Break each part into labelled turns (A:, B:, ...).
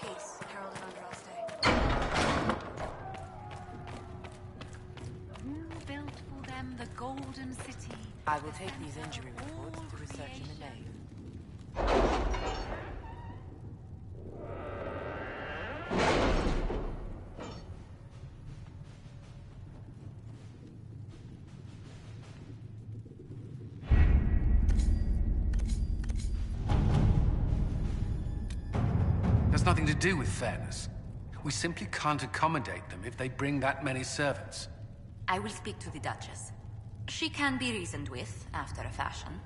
A: peace, heralded under our stay.
B: Who built for them the golden city?
C: I will take these injury reports to research in the nave.
D: Has nothing to do with fairness. We simply can't accommodate them if they bring that many servants.
B: I will speak to the Duchess. She can be reasoned with, after a fashion.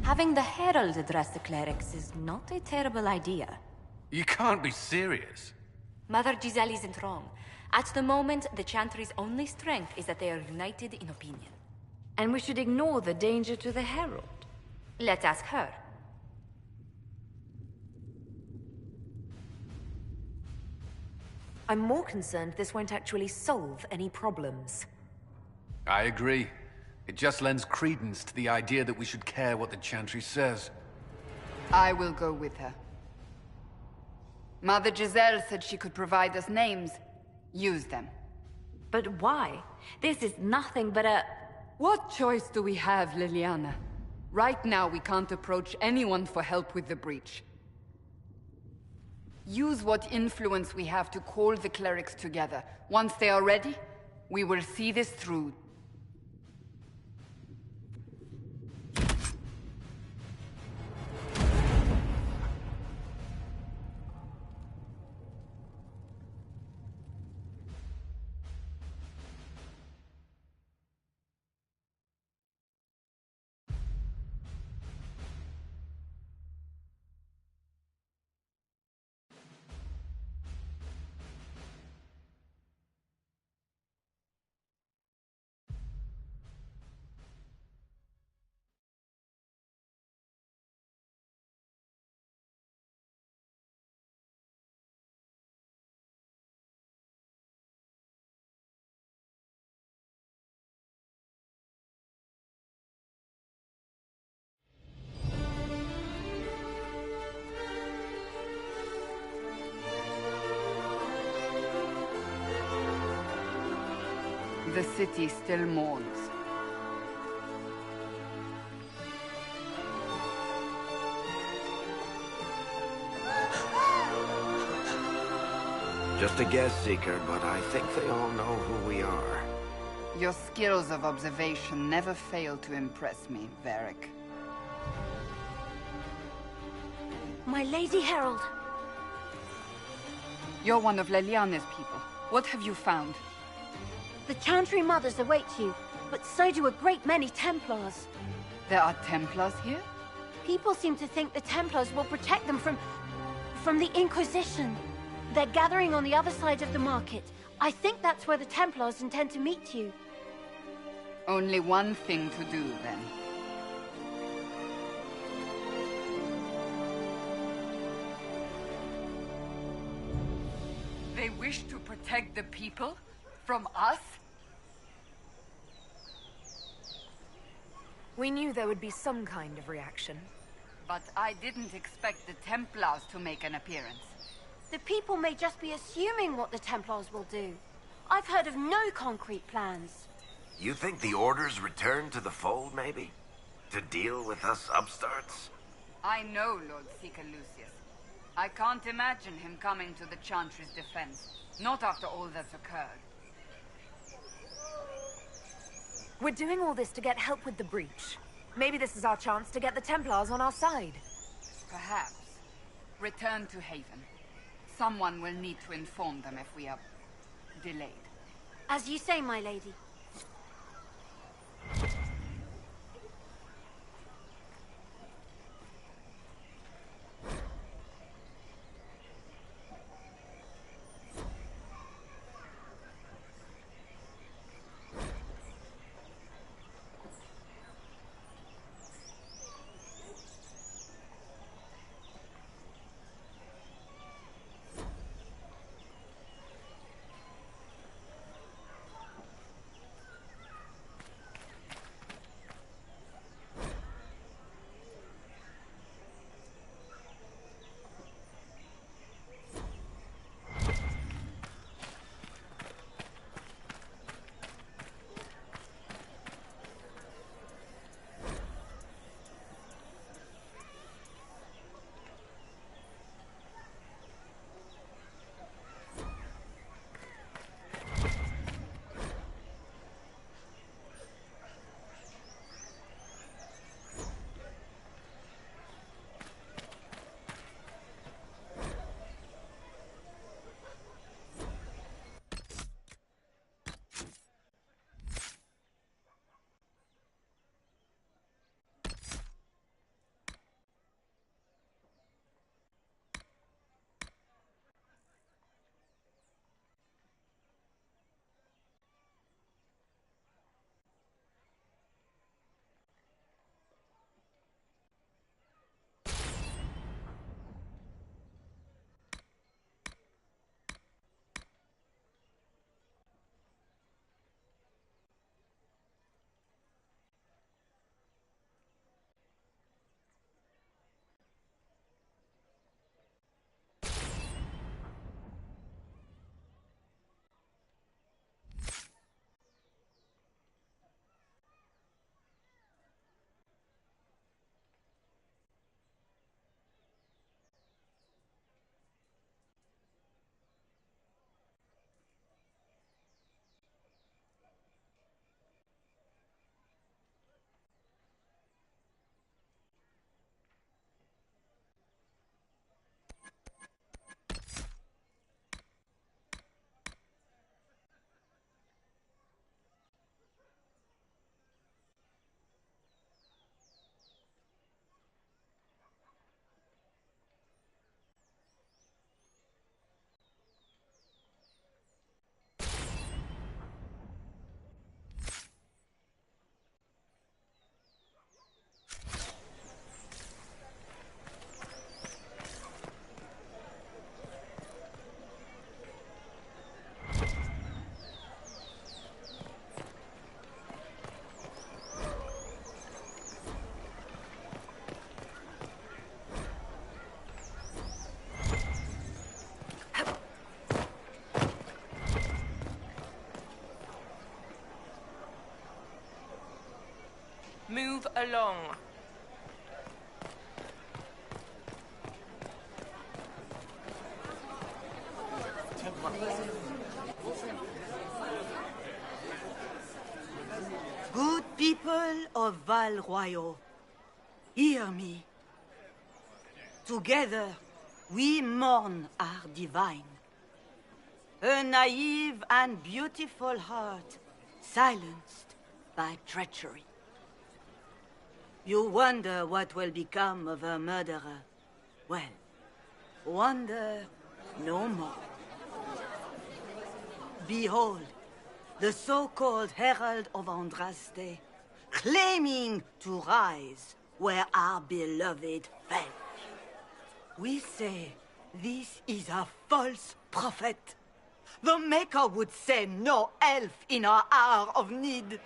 B: Having the Herald address the clerics is not a terrible idea.
D: You can't be serious.
B: Mother Giselle isn't wrong. At the moment, the Chantry's only strength is that they are united in opinion.
A: And we should ignore the danger to the Herald.
B: Let's ask her.
A: I'm more concerned this won't actually solve any problems.
D: I agree. It just lends credence to the idea that we should care what the Chantry says.
E: I will go with her. Mother Giselle said she could provide us names. Use them.
A: But why? This is nothing but a...
E: What choice do we have, Liliana? Right now, we can't approach anyone for help with the breach. Use what influence we have to call the clerics together. Once they are ready, we will see this through. The city still mourns.
F: Just a guess, Seeker, but I think they all know who we are.
E: Your skills of observation never fail to impress me, Varric.
A: My Lady Herald.
E: You're one of Leliane's people. What have you found?
A: The Chantry Mothers await you, but so do a great many Templars.
E: There are Templars here?
A: People seem to think the Templars will protect them from the Inquisition. They're gathering on the other side of the market. I think that's where the Templars intend to meet you.
E: Only one thing to do, then. They wish to protect the people? From us?
G: We knew there would be some kind of reaction.
E: But I didn't expect the Templars to make an appearance.
A: The people may just be assuming what the Templars will do. I've heard of no concrete plans.
F: You think the Order's return to the fold, maybe? To deal with us upstarts?
E: I know Lord Seeker Lucius. I can't imagine him coming to the Chantry's defense. Not after all that's occurred.
G: We're doing all this to get help with the breach. Maybe this is our chance to get the Templars on our side.
E: Perhaps. Return to Haven. Someone will need to inform them if we are delayed.
A: As you say, my lady.
H: Move along.
I: Good people of Val Royal, hear me.
H: Together, we mourn our divine. Her naive and beautiful heart, silenced by treachery. You wonder what will become of her murderer. Well, wonder no more. Behold, the so-called Herald of Andraste, claiming to rise where our beloved fell. We say this is a false prophet. The Maker would send no elf in our hour of need.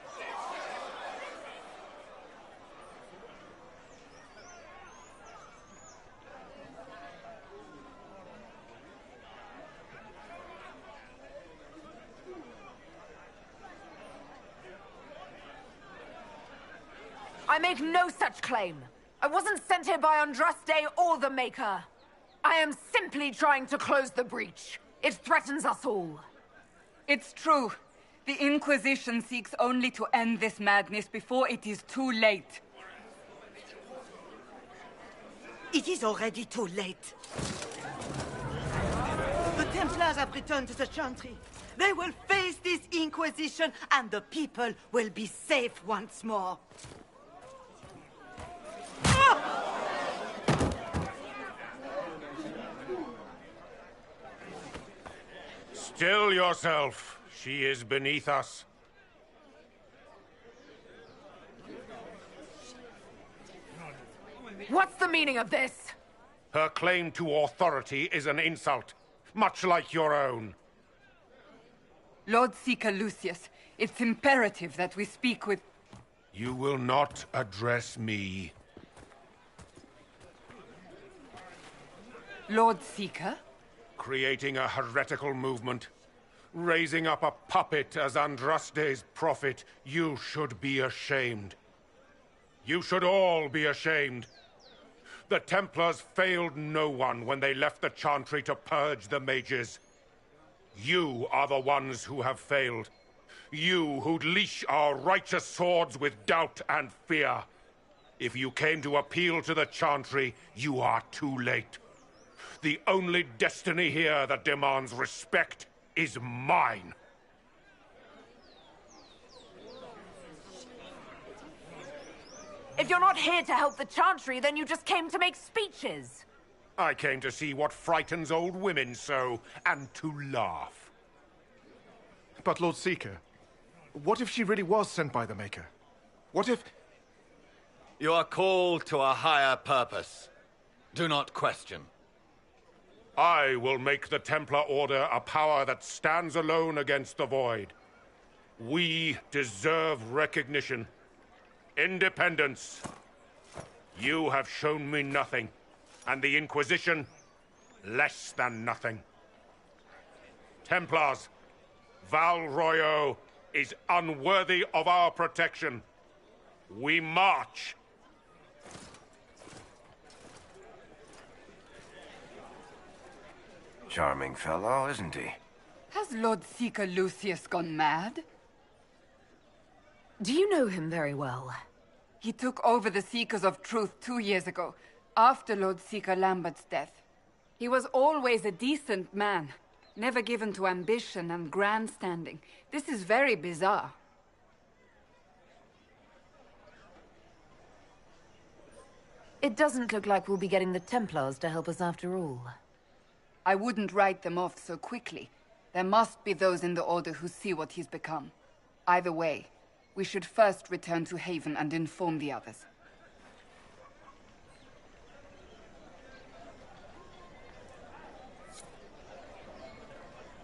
G: I make no such claim. I wasn't sent here by Andraste or the Maker. I am simply trying to close the breach. It threatens us all.
E: It's true. The Inquisition seeks only to end this madness before it is too late.
H: It is already too late. The Templars have returned to the Chantry. They will face this Inquisition, and the people will be safe once more.
I: Still yourself. She is beneath us.
G: What's the meaning of this?
I: Her claim to authority is an insult, much like your own.
E: Lord Seeker Lucius, it's imperative that we speak with...
I: You will not address me.
E: Lord Seeker?
I: Creating a heretical movement. Raising up a puppet as Andraste's prophet. You should be ashamed. You should all be ashamed. The Templars failed no one when they left the Chantry to purge the mages. You are the ones who have failed. You who'd leash our righteous swords with doubt and fear. If you came to appeal to the Chantry, you are too late. The only destiny here that demands respect is mine.
G: If you're not here to help the Chantry, then you just came to make speeches.
I: I came to see what frightens old women so, and to laugh.
J: But Lord Seeker, what if she really was sent by the Maker? What if...
K: You are called to a higher purpose. Do not question.
I: I will make the Templar Order a power that stands alone against the Void. We deserve recognition. Independence. You have shown me nothing, and the Inquisition, less than nothing. Templars, Val Royo is unworthy of our protection. We march.
F: Charming fellow, isn't he?
E: Has Lord Seeker Lucius gone mad?
G: Do you know him very well?
E: He took over the Seekers of Truth 2 years ago, after Lord Seeker Lambert's death. He was always a decent man, never given to ambition and grandstanding. This is very bizarre.
G: It doesn't look like we'll be getting the Templars to help us after all.
E: I wouldn't write them off so quickly. There must be those in the Order who see what he's become. Either way, we should first return to Haven and inform the others.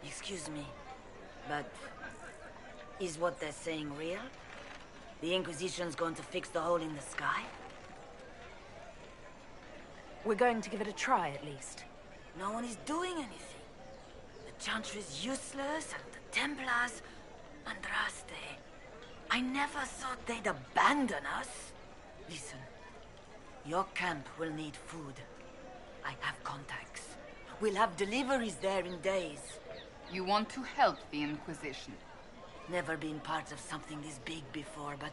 H: Excuse me, but is what they're saying real? The Inquisition's going to fix the hole in the sky?
G: We're going to give it a try, at least.
H: No one is doing anything. The Chantry's useless, and the Templars... Andraste. I never thought they'd abandon us. Listen, your camp will need food. I have contacts. We'll have deliveries there in days.
E: You want to help the Inquisition?
H: Never been part of something this big before, but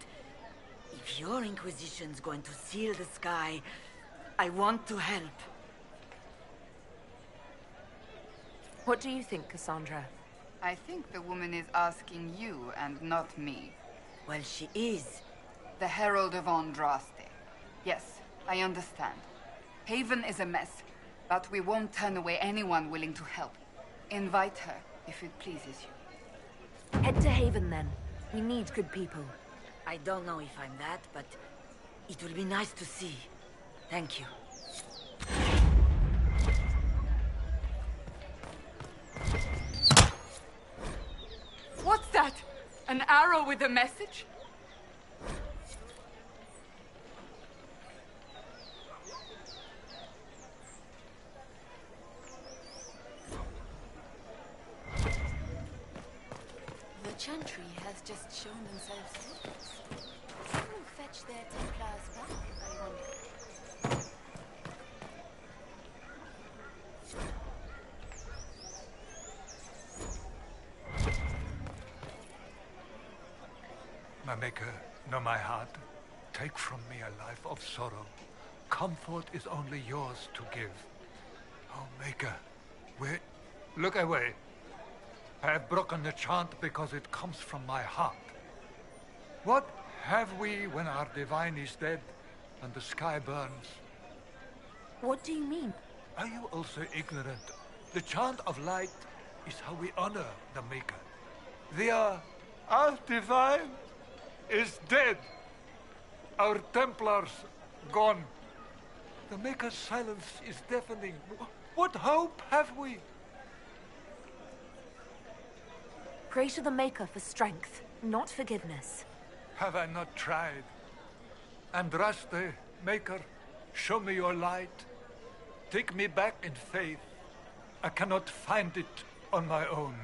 H: if your Inquisition's going to seal the sky, I want to help.
G: What do you think, Cassandra?
E: I think the woman is asking you and not me.
H: Well, she is.
E: The Herald of Andraste. Yes, I understand. Haven is a mess, but we won't turn away anyone willing to help. Invite her, if it pleases you.
G: Head to Haven, then. We need good people.
H: I don't know if I'm that, but it will be nice to see. Thank you.
E: What's that? An arrow with a message?
B: The Chantry has just shown themselves helpless. Who will fetch their Templars back, I wonder?
L: My Maker, know my heart. Take from me a life of sorrow. Comfort is only yours to give. Oh, Maker, look away. I have broken the chant because it comes from my heart. What have we when our divine is dead and the sky burns?
G: What do you mean?
L: Are you also ignorant? The chant of light is how we honor the Maker. Our divine is dead. Our Templars gone. The Maker's silence is deafening. What hope have we?
G: Pray to the Maker for strength, not forgiveness.
L: Have I not tried? Andraste, Maker, show me your light. Take me back in faith. I cannot find it on my own.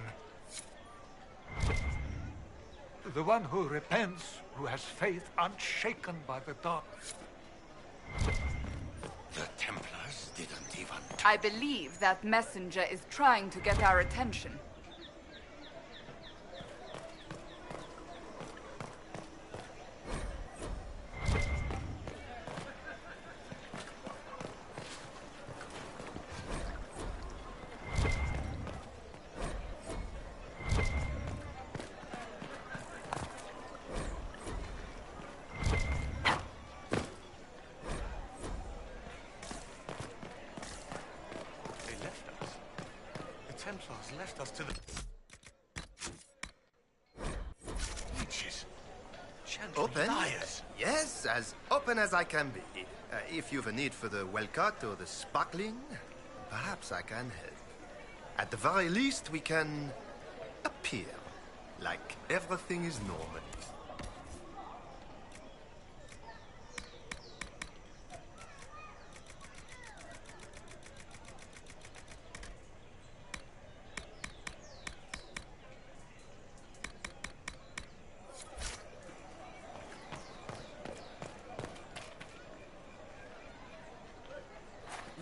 L: The one who repents, who has faith unshaken by the dark.
F: The Templars didn't even...
E: I believe that messenger is trying to get our attention.
J: Templars left us to the... Leeches.
M: Open?
F: Liars.
M: Yes, as open as I can be. If you've a need for the well-cut or the sparkling, perhaps I can help. At the very least, we can appear like everything is normal.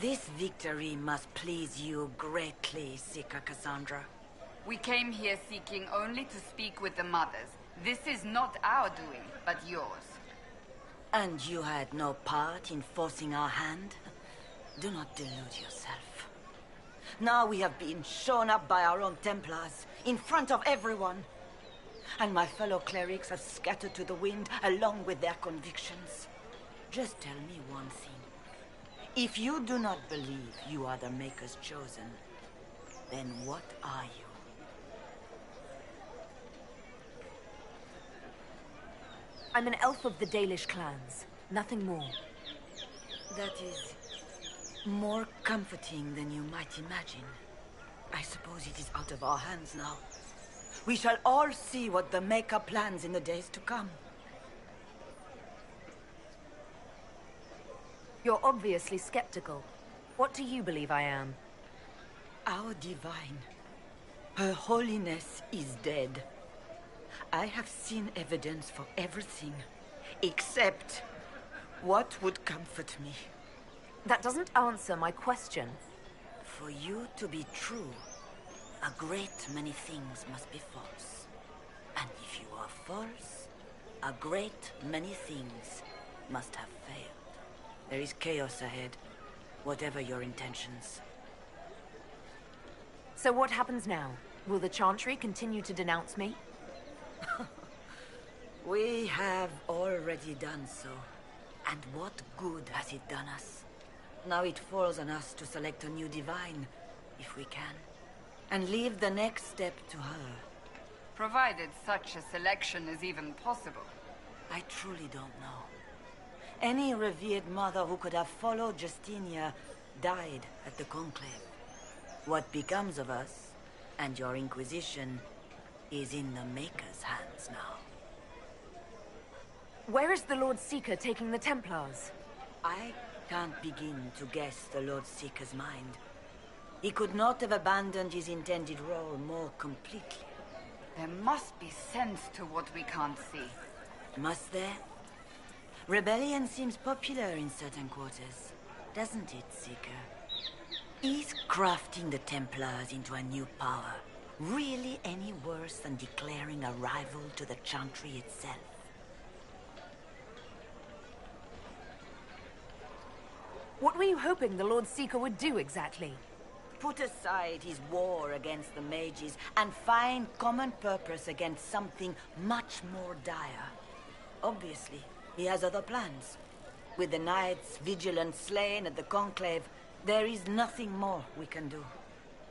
H: This victory must please you greatly, Seeker Cassandra.
E: We came here seeking only to speak with the mothers. This is not our doing, but yours.
H: And you had no part in forcing our hand? Do not delude yourself. Now we have been shown up by our own Templars, in front of everyone. And my fellow clerics have scattered to the wind along with their convictions. Just tell me one thing. If you do not believe you are the Maker's chosen, then what are you?
G: I'm an elf of the Dalish clans. Nothing more.
H: That is more comforting than you might imagine. I suppose it is out of our hands now. We shall all see what the Maker plans in the days to come.
G: You're obviously skeptical. What do you believe I am?
H: Our divine. Her holiness is dead. I have seen evidence for everything, except what would comfort me.
G: That doesn't answer my question.
H: For you to be true, a great many things must be false. And if you are false, a great many things must have failed. There is chaos ahead, whatever your intentions.
G: So what happens now? Will the Chantry continue to denounce me?
H: We have already done so. And what good has it done us? Now it falls on us to select a new divine, if we can. And leave the next step to her.
E: Provided such a selection is even possible.
H: I truly don't know. Any revered mother who could have followed Justinia died at the Conclave. What becomes of us, and your Inquisition, is in the Maker's hands now.
G: Where is the Lord Seeker taking the Templars?
H: I can't begin to guess the Lord Seeker's mind. He could not have abandoned his intended role more completely.
E: There must be sense to what we can't see.
H: Must there? Rebellion seems popular in certain quarters, doesn't it, Seeker? Is crafting the Templars into a new power really any worse than declaring a rival to the Chantry itself?
G: What were you hoping the Lord Seeker would do exactly?
H: Put aside his war against the mages and find common purpose against something much more dire. Obviously, he has other plans. With the knights vigilant slain at the Conclave, there is nothing more we can do.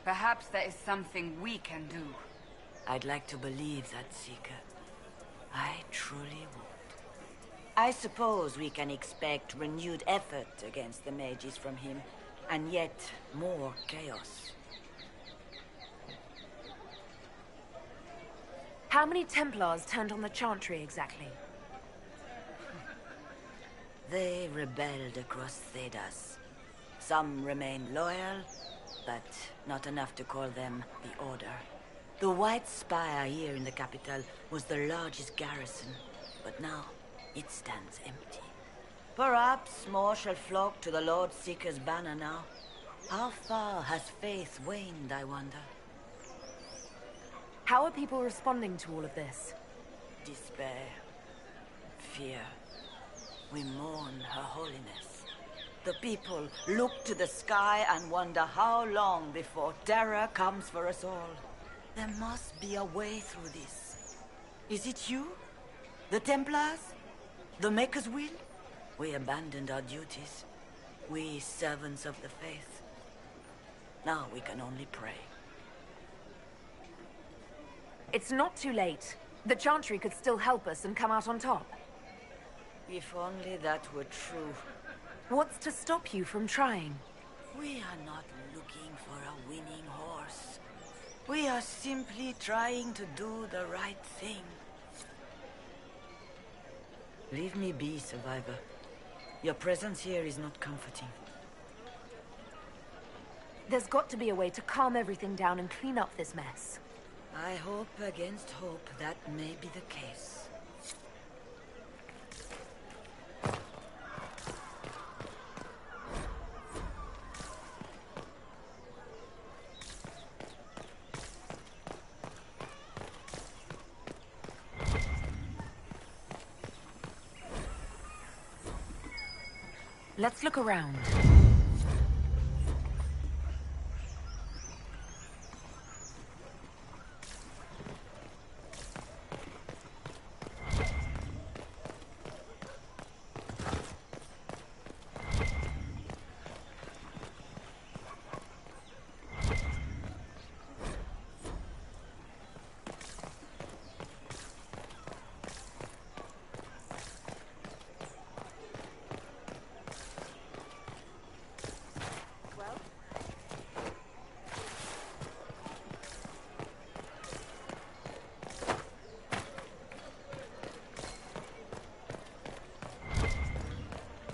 E: Perhaps there is something we can do.
H: I'd like to believe that, Seeker. I truly would. I suppose we can expect renewed effort against the mages from him, and yet more chaos.
G: How many Templars turned on the Chantry exactly?
H: They rebelled across Thedas. Some remained loyal, but not enough to call them the Order. The White Spire here in the capital was the largest garrison, but now it stands empty. Perhaps more shall flock to the Lord Seeker's banner now. How far has faith waned, I wonder?
G: How are people responding to all of this?
H: Despair. Fear. We mourn Her Holiness. The people look to the sky and wonder how long before terror comes for us all. There must be a way through this. Is it you? The Templars? The Maker's will? We abandoned our duties. We servants of the faith. Now we can only pray.
G: It's not too late. The Chantry could still help us and come out on top.
H: If only that were true.
G: What's to stop you from trying?
H: We are not looking for a winning horse. We are simply trying to do the right thing. Leave me be, Survivor. Your presence here is not comforting.
G: There's got to be a way to calm everything down and clean up this mess.
H: I hope against hope that may be the case.
G: Let's look around.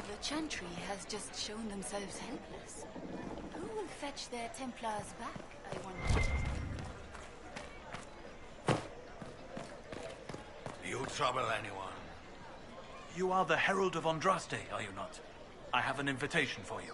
B: The Chantry has just shown themselves helpless. Who will fetch their Templars back, I wonder?
K: You trouble anyone?
N: You are the Herald of Andraste, are you not? I have an invitation for you.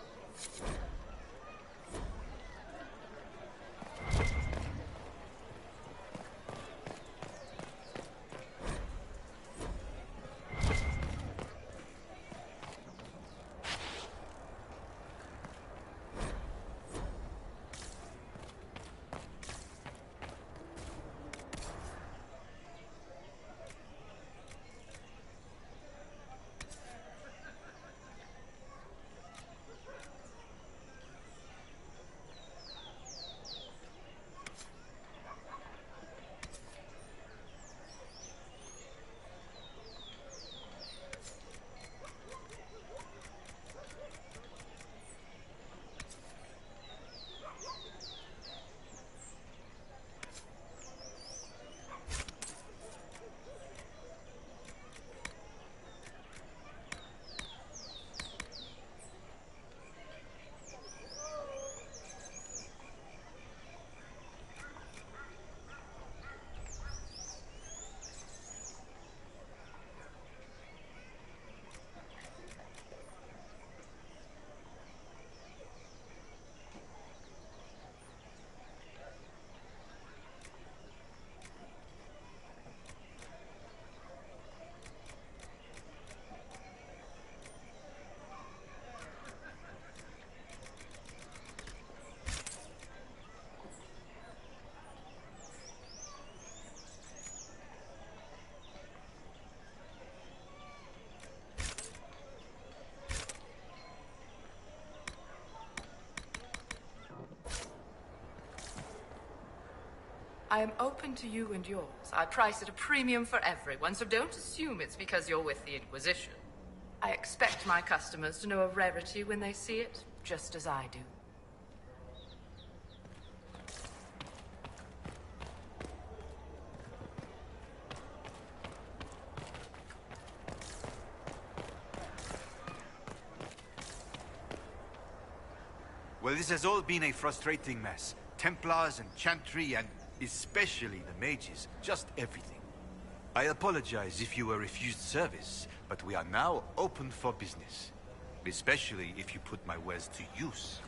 O: I am open to you and yours. I price at a premium for everyone, so don't assume it's because you're with the Inquisition. I expect my customers to know a rarity when they see it, just as I do.
P: Well, this has all been a frustrating mess. Templars and Chantry and especially the mages. Just everything. I apologize if you were refused service, but we are now open for business. Especially if you put my wares to use.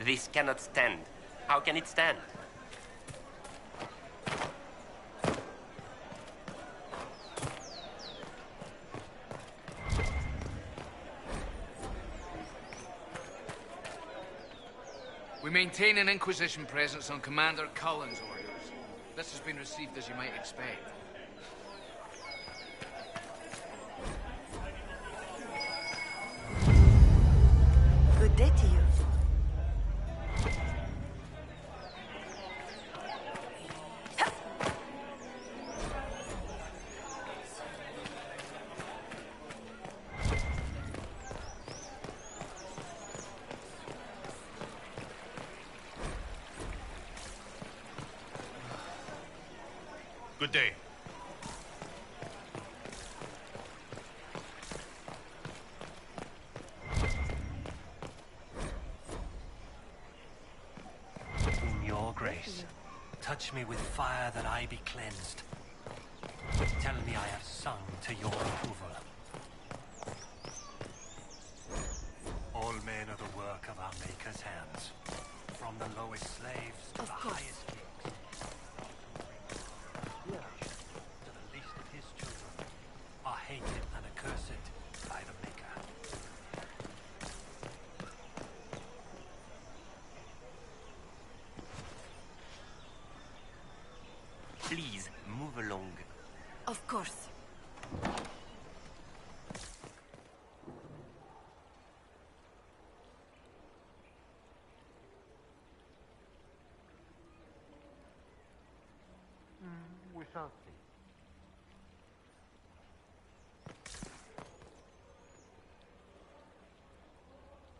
Q: This cannot stand. How can it stand?
R: We maintain an Inquisition presence on Commander Cullen's orders. This has been received as you might expect.
H: Good day to you.
I: Good day.
S: In your grace, touch me with fire that I be cleansed. Tell me I have sung to your approval. All men are the work of our Maker's hands, from the lowest slaves to the highest kings. To the least of his children are hated and accursed by the Maker.
Q: Please, move along.
H: Of course.
S: We shall see.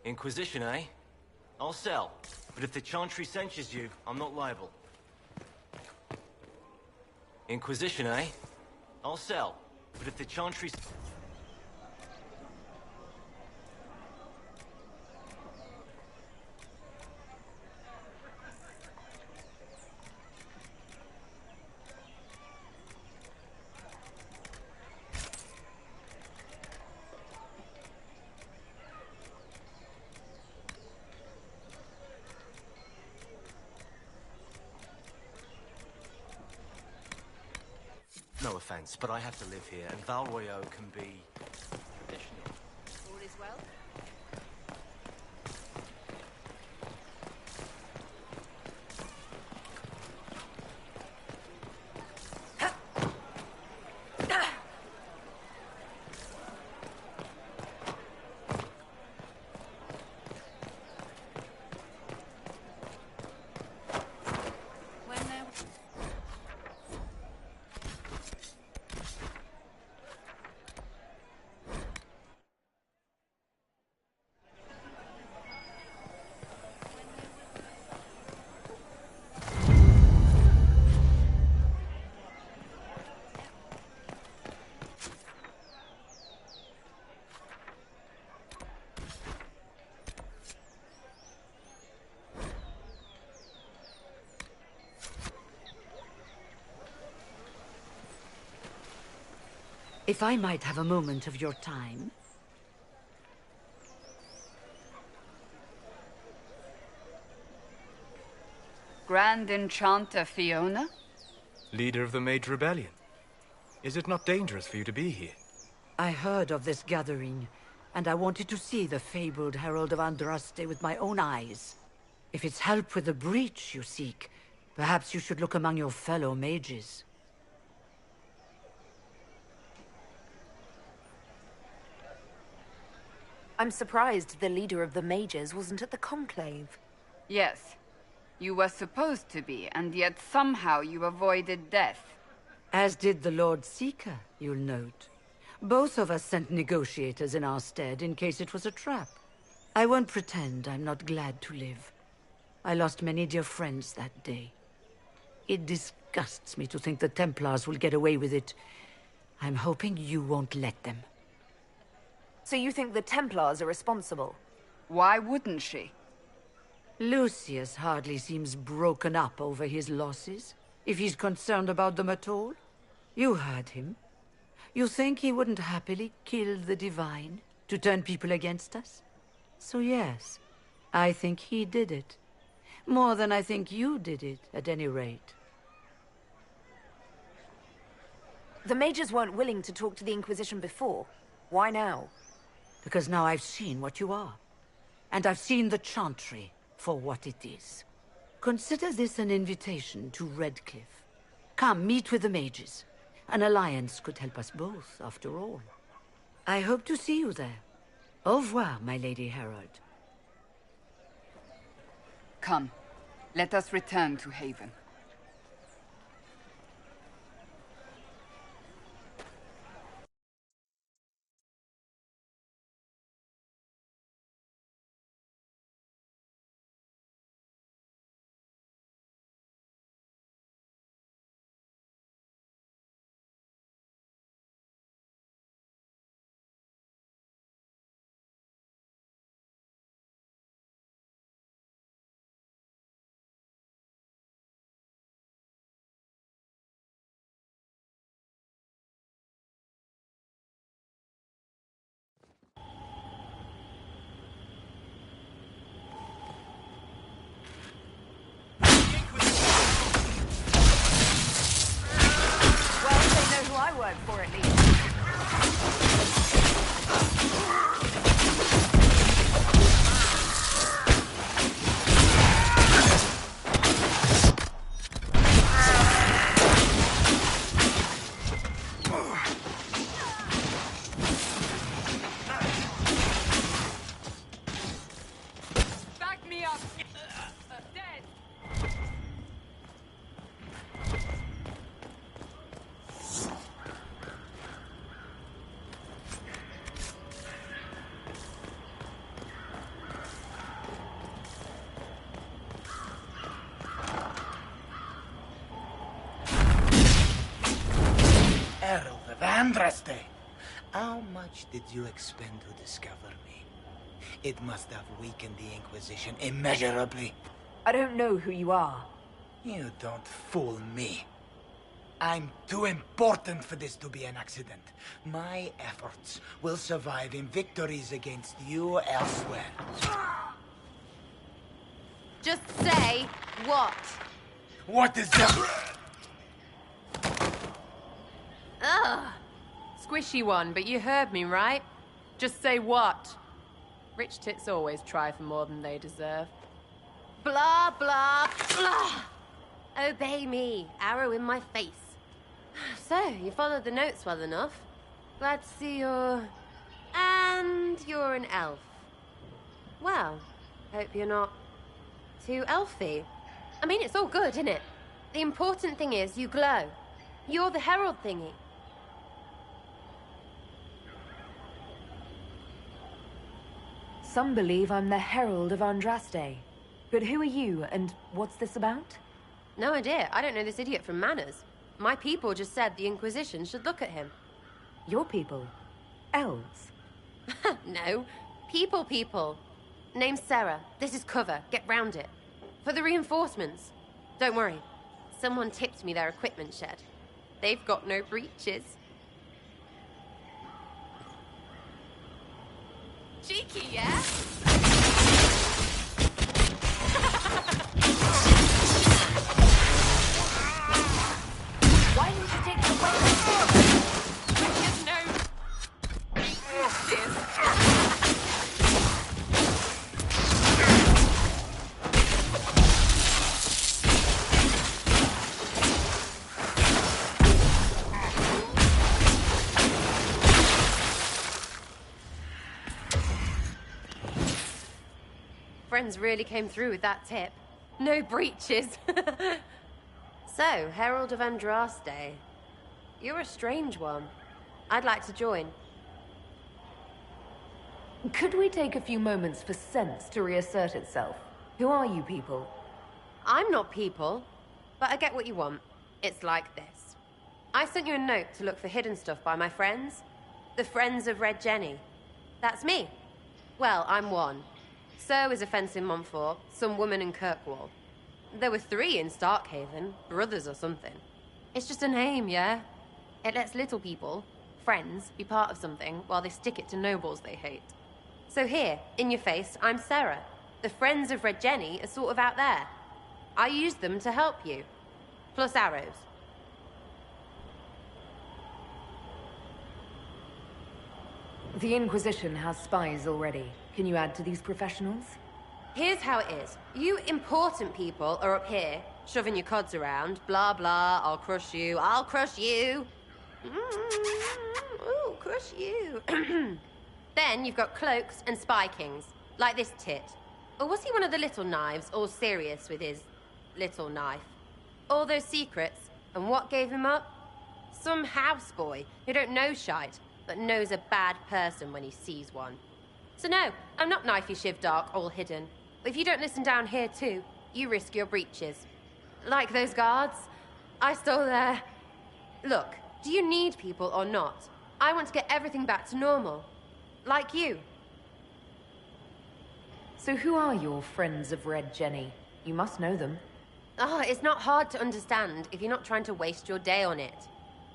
T: Inquisition, eh? I'll sell. But if the Chantry censures you, I'm not liable. Inquisition, eh? I'll sell. But if the Chantry... No offense, but I have to live here, and Val Royeaux can be... additional.
B: All is well?
H: If I might have a moment of your time.
E: Grand Enchanter Fiona?
U: Leader of the Mage Rebellion. Is it not dangerous for you to be here?
H: I heard of this gathering, and I wanted to see the fabled Herald of Andraste with my own eyes. If it's help with the breach you seek, perhaps you should look among your fellow mages.
G: I'm surprised the leader of the mages wasn't at the conclave.
E: Yes. You were supposed to be, and yet somehow you avoided death.
H: As did the Lord Seeker, you'll note. Both of us sent negotiators in our stead in case it was a trap. I won't pretend I'm not glad to live. I lost many dear friends that day. It disgusts me to think the Templars will get away with it. I'm hoping you won't let them.
G: So you think the Templars are responsible?
E: Why wouldn't she?
H: Lucius hardly seems broken up over his losses, if he's concerned about them at all. You heard him. You think he wouldn't happily kill the Divine to turn people against us? So yes, I think he did it. More than I think you did it, at any rate.
G: The mages weren't willing to talk to the Inquisition before. Why now?
H: Because now I've seen what you are. And I've seen the Chantry for what it is. Consider this an invitation to Redcliffe. Come, meet with the mages. An alliance could help us both, after all. I hope to see you there. Au revoir, my Lady Herald.
E: Come, let us return to Haven.
G: For at least.
E: Back me up! Dead!
V: Herald of Andraste, how much did you expend to discover me? It must have weakened the Inquisition immeasurably.
G: I don't know who you are.
V: You don't fool me. I'm too important for this to be an accident. My efforts will survive in victories against you elsewhere.
W: Just say what?
V: What is that?
W: Ugh. Squishy one, but you heard me, right? Just say what? Rich tits always try for more than they deserve. Blah, blah, blah. Obey me. Arrow in my face. So, you followed the notes well enough. Glad to see you're... And you're an elf. Well, hope you're not too elfy. I mean, it's all good, isn't it? The important thing is you glow. You're the herald thingy.
G: Some believe I'm the Herald of Andraste. But who are you, and what's this about?
W: No idea. I don't know this idiot from Manners. My people just said the Inquisition should look at him.
G: Your people? Elves?
W: No. People. Name's Sarah. This is cover. Get round it. For the reinforcements. Don't worry. Someone tipped me their equipment shed. They've got no breaches. Cheeky, yeah?
G: Why didn't you take the weapon?
W: Because no. Cheers. Friends really came through with that tip. No breaches. So, Herald of Andraste. You're a strange one. I'd like to join.
G: Could we take a few moments for sense to reassert itself? Who are you people?
W: I'm not people, but I get what you want. It's like this. I sent you a note to look for hidden stuff by my friends. The Friends of Red Jenny. That's me. Well, I'm one. So is a fence in Montfort, some woman in Kirkwall. There were 3 in Starkhaven, brothers or something. It's just a name, yeah? It lets little people, friends, be part of something while they stick it to nobles they hate. So here, in your face, I'm Sarah. The Friends of Red Jenny are sort of out there. I used them to help you. Plus arrows.
G: The Inquisition has spies already. Can you add to these professionals?
W: Here's how it is. You important people are up here, shoving your cods around. Blah, blah, I'll crush you, I'll crush you. Ooh, crush you. Then you've got cloaks and spy kings, like this tit. Or was he one of the little knives, all serious with his little knife? All those secrets, and what gave him up? Some houseboy who don't know shite, but knows a bad person when he sees one. So no, I'm not knifey shiv dark, all hidden. But if you don't listen down here too, you risk your breeches. Like those guards, I stole their... Look, do you need people or not? I want to get everything back to normal. Like you.
G: So who are your Friends of Red Jenny? You must know them.
W: Oh, it's not hard to understand if you're not trying to waste your day on it.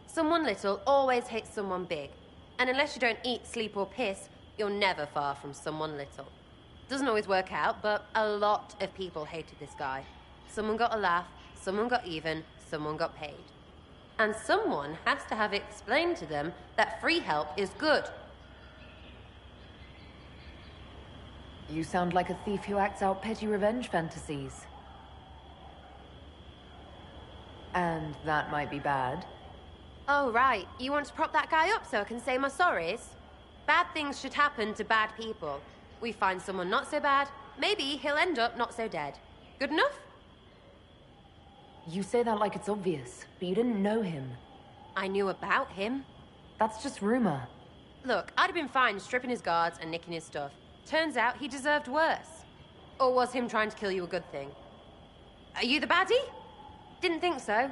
W: Someone little always hates someone big. And unless you don't eat, sleep or piss, you're never far from someone little. Doesn't always work out, but a lot of people hated this guy. Someone got a laugh, someone got even, someone got paid. And someone has to have explained to them that free help is good.
G: You sound like a thief who acts out petty revenge fantasies. And that might be bad.
W: Oh, right. You want to prop that guy up so I can say my sorries? Bad things should happen to bad people. We find someone not so bad, maybe he'll end up not so dead. Good enough?
G: You say that like it's obvious, but you didn't know him.
W: I knew about him.
G: That's just rumor.
W: Look, I'd have been fine stripping his guards and nicking his stuff. Turns out he deserved worse. Or was him trying to kill you a good thing? Are you the baddie? Didn't think so.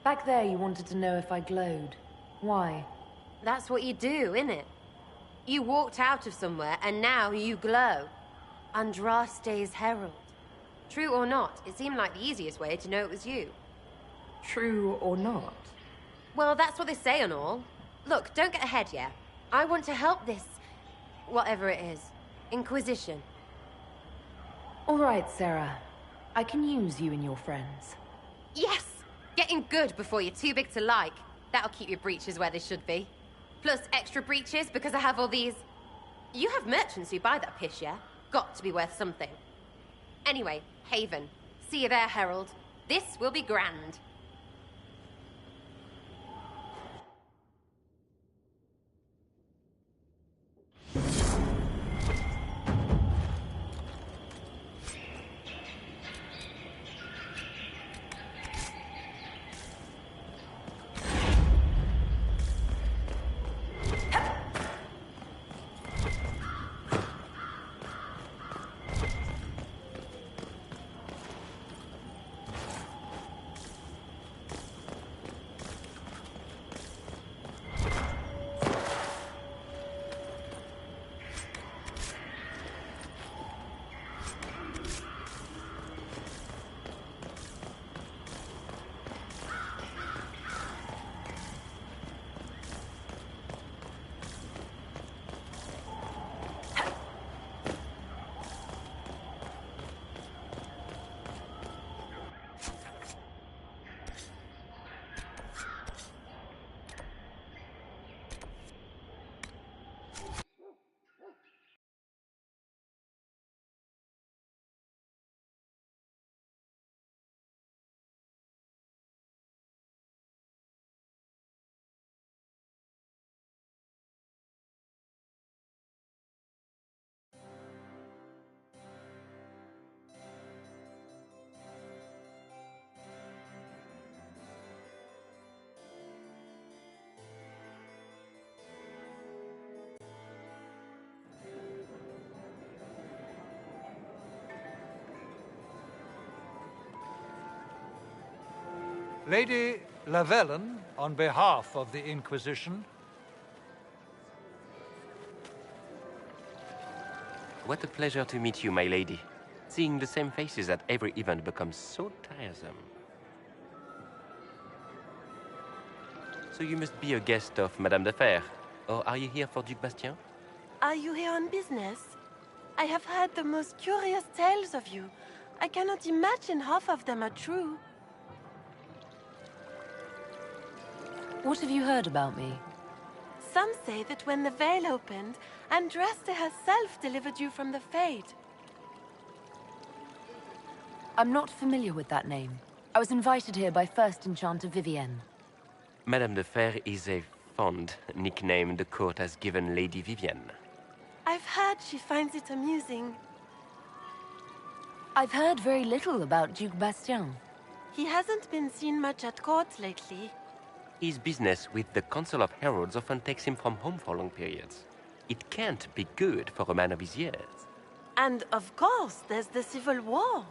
G: Back there you wanted to know if I glowed. Why?
W: That's what you do, innit? You walked out of somewhere and now you glow. Andraste's herald. True or not, it seemed like the easiest way to know it was you.
G: True or not?
W: Well, that's what they say and all. Look, don't get ahead yet. I want to help this... whatever it is. Inquisition.
G: All right, Sarah. I can use you and your friends.
W: Yes! Getting good before you're too big to like. That'll keep your breeches where they should be. Plus extra breeches because I have all these... You have merchants who buy that piss, yeah? Got to be worth something. Anyway, Haven. See you there, Herald. This will be grand.
L: Lady Lavellen, on behalf of the Inquisition.
Q: What a pleasure to meet you, my lady. Seeing the same faces at every event becomes so tiresome. So you must be a guest of Madame de Fer, or are you here for Duc Bastien?
A: Are you here on business? I have heard the most curious tales of you. I cannot imagine half of them are true.
C: What have you heard about me?
A: Some say that when the veil opened, Andraste herself delivered you from the Fade.
C: I'm not familiar with that name. I was invited here by First Enchanter Vivienne.
Q: Madame de Fer is a fond nickname the court has given Lady Vivienne.
A: I've heard she finds it amusing.
C: I've heard very little about Duc Bastien.
A: He hasn't been seen much at court lately.
Q: His business with the Council of Heralds often takes him from home for long periods. It can't be good for a man of his years.
A: And of course, there's the Civil War.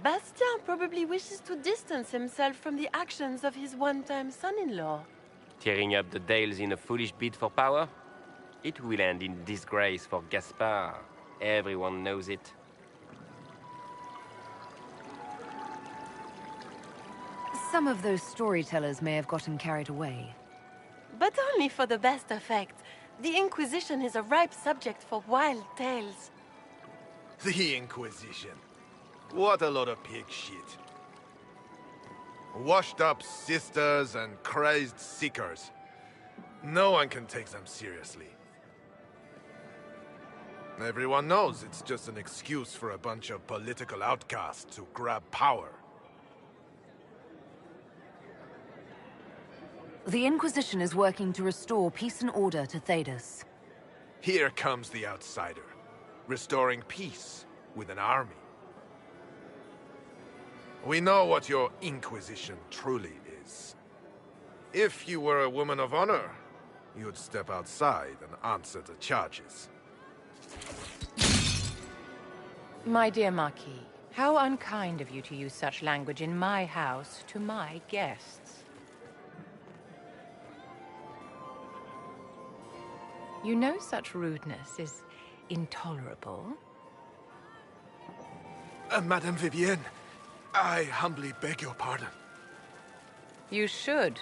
A: Bastien probably wishes to distance himself from the actions of his one-time son-in-law.
Q: Tearing up the Dales in a foolish bid for power? It will end in disgrace for Gaspard. Everyone knows it.
C: Some of those storytellers may have gotten carried away.
A: But only for the best effect. The Inquisition is a ripe subject for wild tales.
J: The Inquisition. What a lot of pig shit. Washed-up sisters and crazed seekers. No one can take them seriously. Everyone knows it's just an excuse for a bunch of political outcasts to grab power.
C: The Inquisition is working to restore peace and order to Thedas.
J: Here comes the outsider, restoring peace with an army. We know what your Inquisition truly is. If you were a woman of honor, you'd step outside and answer the charges.
D: My dear Marquis, how unkind of you to use such language in my house to my guests. You know such rudeness is intolerable.
J: Madame Vivienne, I humbly beg your pardon.
D: You should.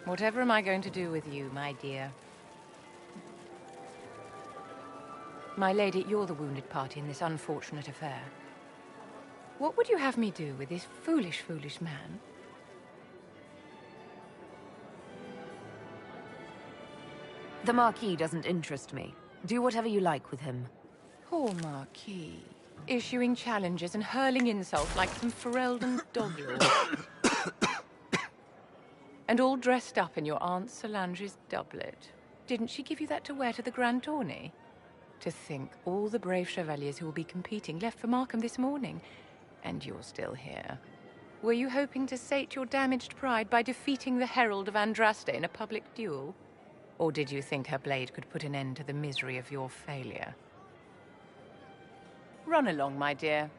D: Whatever am I going to do with you, my dear? My lady, you're the wounded party in this unfortunate affair. What would you have me do with this foolish, foolish man?
C: The Marquis doesn't interest me. Do whatever you like with him.
D: Poor Marquis. Issuing challenges and hurling insults like some Ferelden doglord. And all dressed up in your Aunt Solange's doublet. Didn't she give you that to wear to the Grand Tourney? To think all the brave chevaliers who will be competing left for Markham this morning, and you're still here. Were you hoping to sate your damaged pride by defeating the Herald of Andraste in a public duel? Or did you think her blade could put an end to the misery of your failure? Run along, my dear.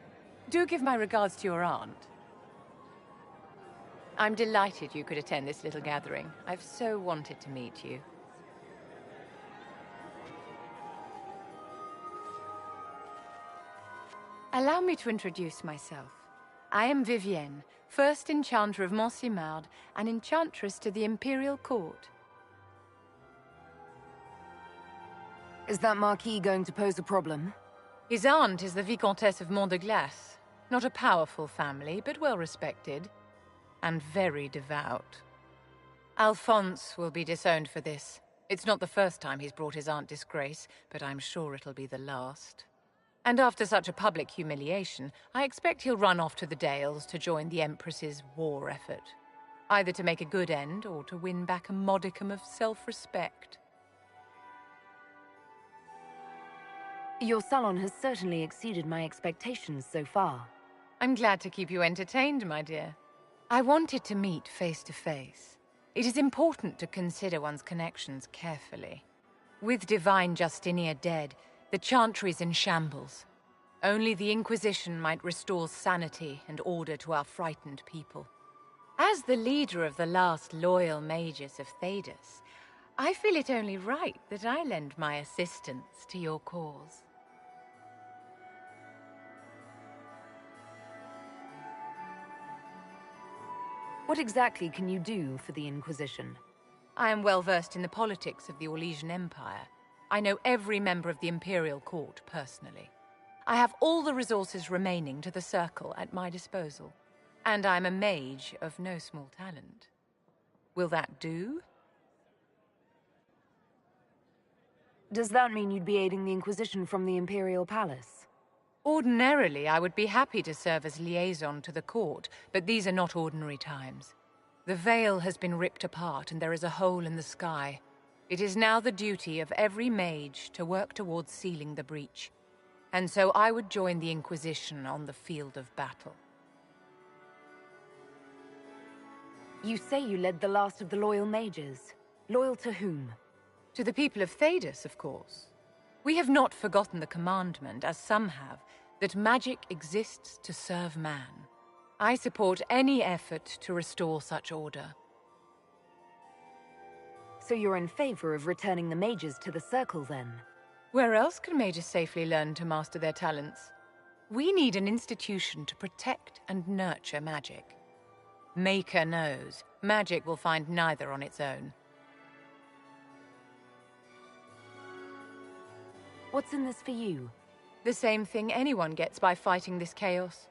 D: Do give my regards to your aunt. I'm delighted you could attend this little gathering. I've so wanted to meet you. Allow me to introduce myself. I am Vivienne, first enchanter of Montsimard and enchantress to the Imperial Court.
C: Is that Marquis going to pose a problem?
D: His aunt is the Vicomtesse of Mont de Glace. Not a powerful family, but well respected. And very devout. Alphonse will be disowned for this. It's not the first time he's brought his aunt disgrace, but I'm sure it'll be the last. And after such a public humiliation, I expect he'll run off to the Dales to join the Empress's war effort. Either to make a good end, or to win back a modicum of self-respect.
C: Your salon has certainly exceeded my expectations so far.
D: I'm glad to keep you entertained, my dear. I wanted to meet face to face. It is important to consider one's connections carefully. With Divine Justinia dead, the Chantry's in shambles. Only the Inquisition might restore sanity and order to our frightened people. As the leader of the last loyal mages of Thedas, I feel it only right that I lend my assistance to your cause.
C: What exactly can you do for the Inquisition?
D: I am well versed in the politics of the Orlesian Empire. I know every member of the Imperial Court personally. I have all the resources remaining to the Circle at my disposal. And I'm a mage of no small talent. Will that do?
C: Does that mean you'd be aiding the Inquisition from the Imperial Palace?
D: Ordinarily, I would be happy to serve as liaison to the court, but these are not ordinary times. The veil has been ripped apart and there is a hole in the sky. It is now the duty of every mage to work towards sealing the breach. And so I would join the Inquisition on the field of battle.
C: You say you led the last of the loyal mages. Loyal to whom?
D: To the people of Thedas, of course. We have not forgotten the commandment, as some have, that magic exists to serve man. I support any effort to restore such order.
C: So you're in favor of returning the mages to the Circle, then?
D: Where else can mages safely learn to master their talents? We need an institution to protect and nurture magic. Maker knows, magic will find neither on its own.
C: What's in this for you?
D: The same thing anyone gets by fighting this chaos.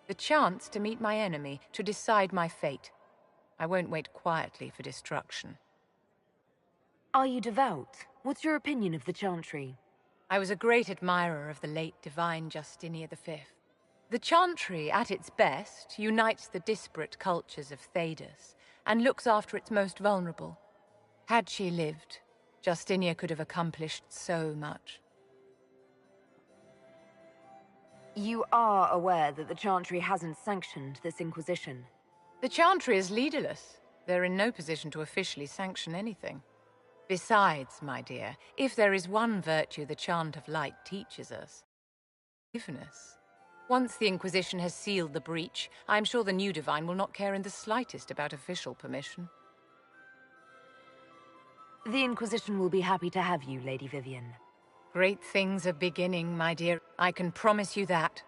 D: The chance to meet my enemy, to decide my fate. I won't wait quietly for destruction.
C: Are you devout? What's your opinion of the Chantry?
D: I was a great admirer of the late divine Justinia V. The Chantry, at its best, unites the disparate cultures of Thedas and looks after its most vulnerable. Had she lived, Justinia could have accomplished so much.
C: You are aware that the Chantry hasn't sanctioned this Inquisition?
D: The Chantry is leaderless. They're in no position to officially sanction anything. Besides, my dear, if there is one virtue the Chant of Light teaches us, forgiveness. Once the Inquisition has sealed the breach, I'm sure the new Divine will not care in the slightest about official permission.
C: The Inquisition will be happy to have you, Lady Vivian.
D: Great things are beginning, my dear. I can promise you that.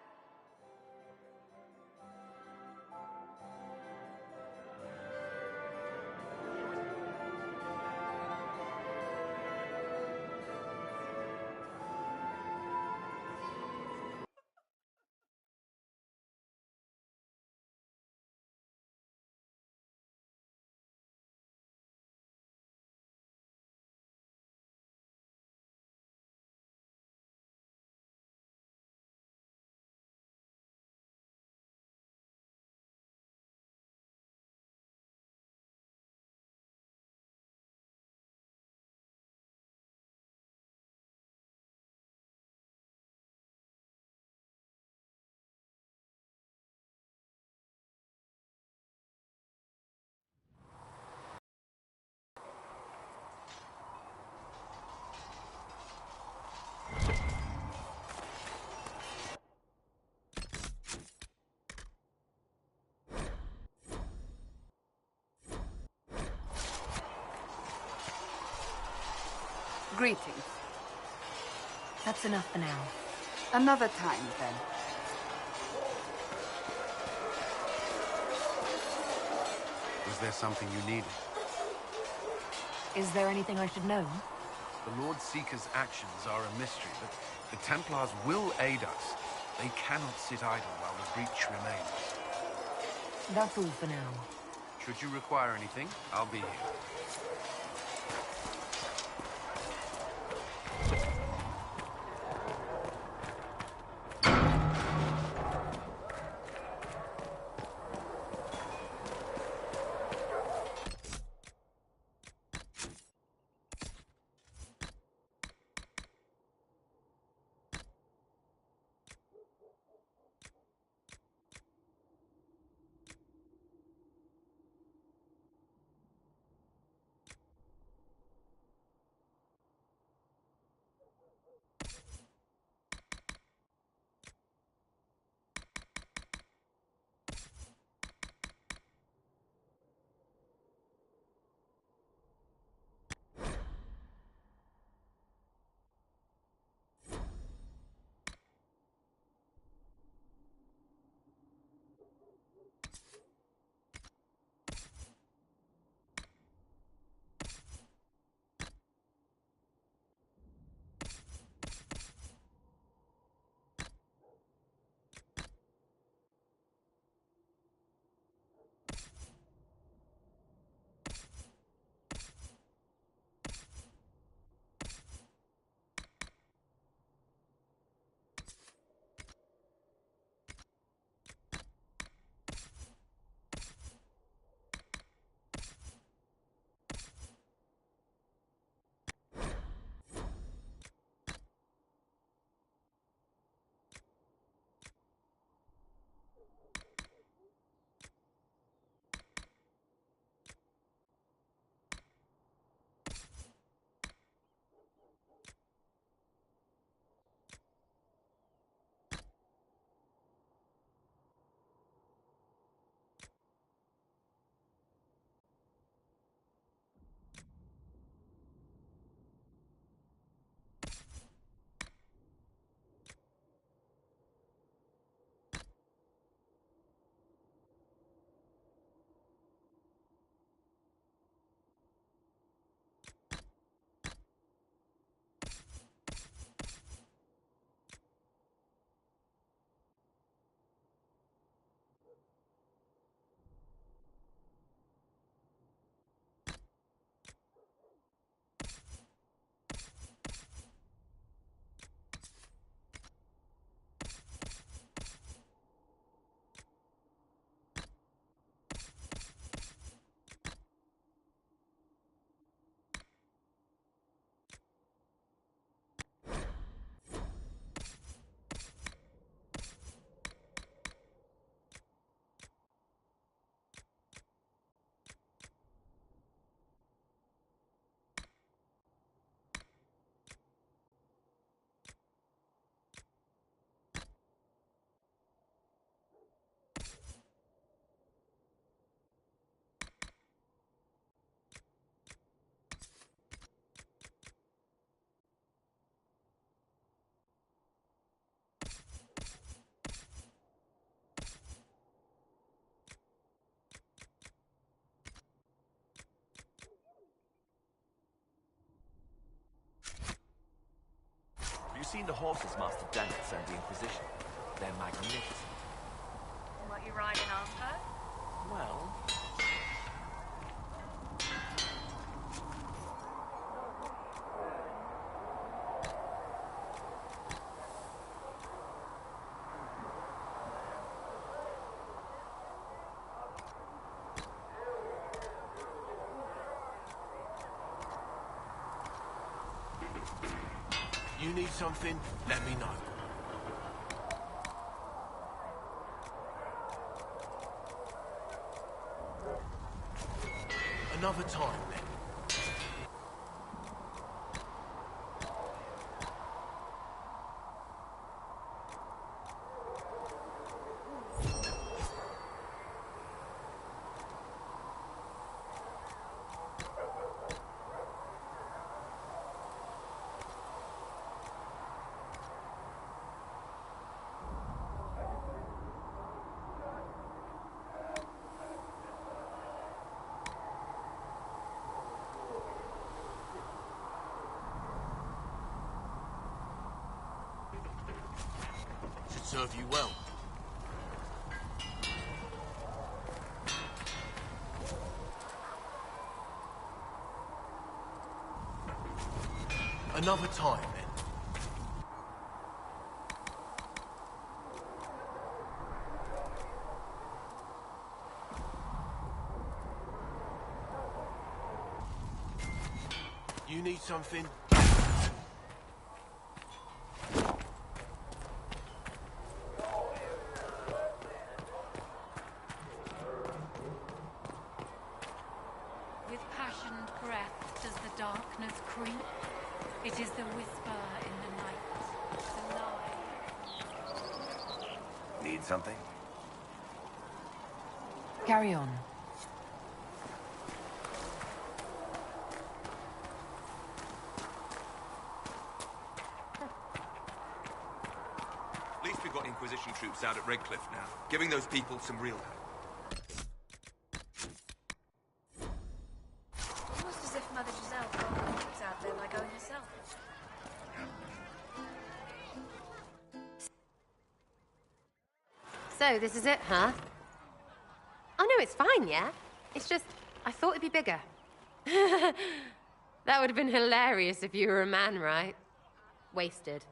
E: Greetings.
C: That's enough for now.
E: Another time, then.
F: Was there something you needed?
C: Is there anything I should know?
F: The Lord Seeker's actions are a mystery, but the Templars will aid us. They cannot sit idle while the breach remains.
C: That's all for now.
F: Should you require anything, I'll be here.
K: seen the horses Master Daniel sent the Inquisition? They're magnificent.
B: What, you riding on her?
K: Well... You need something? Let me know. Another time, then. Should serve you well. Another time, then. You need something?
B: With passioned breath does the darkness creep. It is the whisper in the night, the lie.
K: Need something?
C: Carry on.
M: At least we've got Inquisition troops out at Redcliffe now, giving those people some real help.
B: Almost as if Mother Giselle thought the troops out there by going herself.
W: So, this is it, huh? Oh no, it's fine, yeah? It's just, I thought it'd be bigger. That would have been hilarious if you were a man, right? Wasted.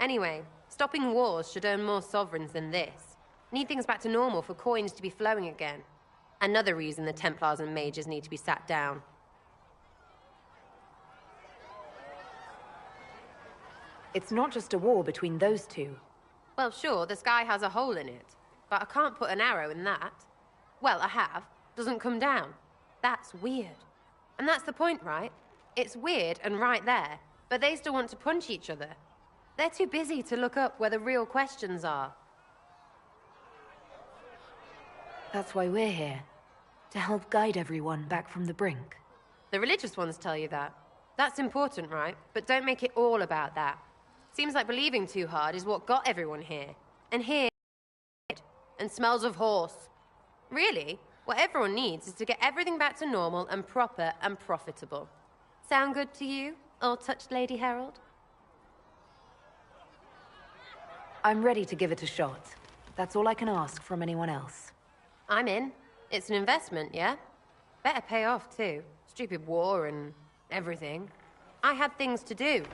W: Anyway, stopping wars should earn more sovereigns than this. Need things back to normal for coins to be flowing again. Another reason the Templars and mages need to be sat down.
C: It's not just a war between those two.
W: Well, sure, the sky has a hole in it, but I can't put an arrow in that. Well, I have. Doesn't come down. That's weird. And that's the point, right? It's weird and right there, but they still want to punch each other. They're too busy to look up where the real questions are.
C: That's why we're here. To help guide everyone back from the brink.
W: The religious ones tell you that. That's important, right? But don't make it all about that. Seems like believing too hard is what got everyone here. And here... and smells of horse. Really, what everyone needs is to get everything back to normal and proper and profitable. Sound good to you, all-touched Lady Herald?
C: I'm ready to give it a shot. That's all I can ask from anyone else.
W: I'm in. It's an investment, yeah? Better pay off, too. Stupid war and everything. I had things to do.